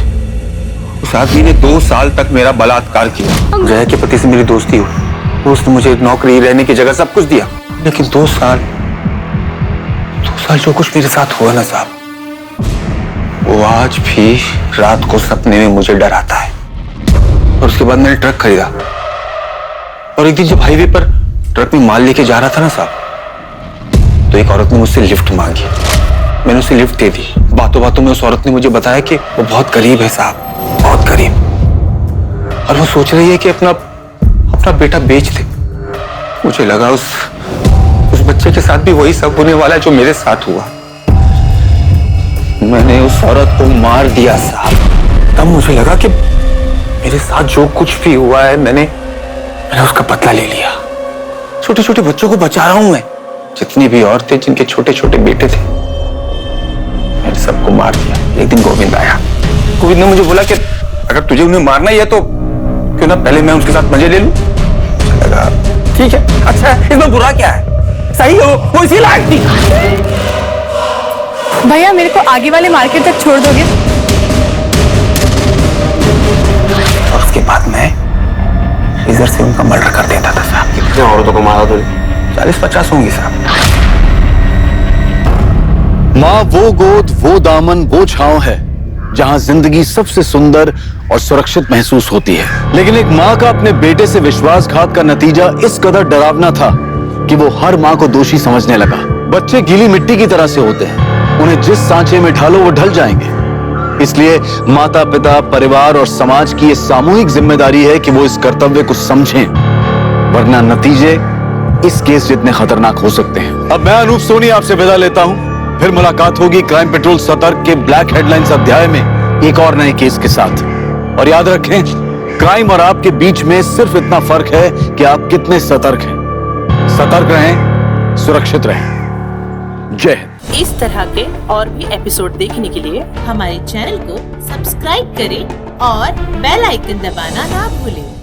S8: उस आदमी ने 2 साल तक मेरा बलात्कार किया। जया के पति से मेरी दोस्ती हुई, उसने मुझे नौकरी, रहने की जगह सब कुछ दिया, लेकिन 2 साल जो कुछ मेरे साथ हुआ ना साहब, वो आज भी रात को सपने में मुझे डराता है। और उसके बाद मैंने ट्रक खरीदा, और एक दिन जब हाईवे पर ट्रक में माल लेके जा रहा था ना साहब, तो एक औरत ने मुझसे लिफ्ट मांगी। मैंने उसे लिफ्ट दे दी। बातों बातों में उस औरत ने मुझे बताया कि वो बहुत गरीब है साहब, बहुत गरीब, और वो सोच रही है कि अपना बेटा बेच दे। मुझे लगा उस बच्चे के साथ भी वही सब होने वाला है जो मेरे साथ हुआ। मैंने उस औरत को मार दिया साहब। तब मुझे लगा कि मेरे साथ जो कुछ भी हुआ है मैंने उसका बदला ले लिया। छोटे छोटे बच्चों को बचा रहा हूं मैं, जितनी भी औरतें जिनके छोटे छोटे बेटे थे, मैंने सबको मार दिया। एक दिन गोविंद आया। गोविंद ने मुझे बोला कि अगर तुझे उन्हें मारना ही है तो क्यों ना पहले मैं उनके साथ मजे ले लूं। लगा ठीक है, अच्छा है, इसमें बुरा क्या है? सही हो, वो इसी लायक थी।
S10: भैया मेरे को आगे वाले मार्केट तक छोड़ दोगे?
S8: और उसके बाद मैं इधर से उनका मर्डर कर देता था साहब।
S11: कितने औरतों को मारा तूने?
S8: 40-50 होंगी साहब।
S1: माँ वो गोद, वो दामन, वो छांव है जहां जिंदगी सबसे सुंदर और सुरक्षित महसूस होती है। लेकिन एक माँ का अपने बेटे से विश्वासघात का नतीजा इस कदर डरावना था कि वो हर माँ को दोषी समझने लगा। बच्चे गीली मिट्टी की तरह से होते हैं, उन्हें जिस सांचे में ढालो वो ढल जाएंगे। इसलिए माता पिता, परिवार और समाज की ये सामूहिक जिम्मेदारी है कि वो इस कर्तव्य को समझें, वरना नतीजे इस केस जितने खतरनाक हो सकते हैं। अब मैं अनूप सोनी आपसे विदा लेता हूं। फिर मुलाकात होगी क्राइम पेट्रोल सतर्क के ब्लैक हेडलाइंस अध्याय में एक और नए केस के साथ। और याद रखें, क्राइम और आपके बीच में सिर्फ इतना फर्क है कि आप कितने सतर्क हैं। सतर्क रहें, सुरक्षित रहें। जय हिंद।
S16: इस तरह के और भी एपिसोड देखने के लिए हमारे चैनल को सब्सक्राइब करें और बेल आइकन दबाना ना भूलें।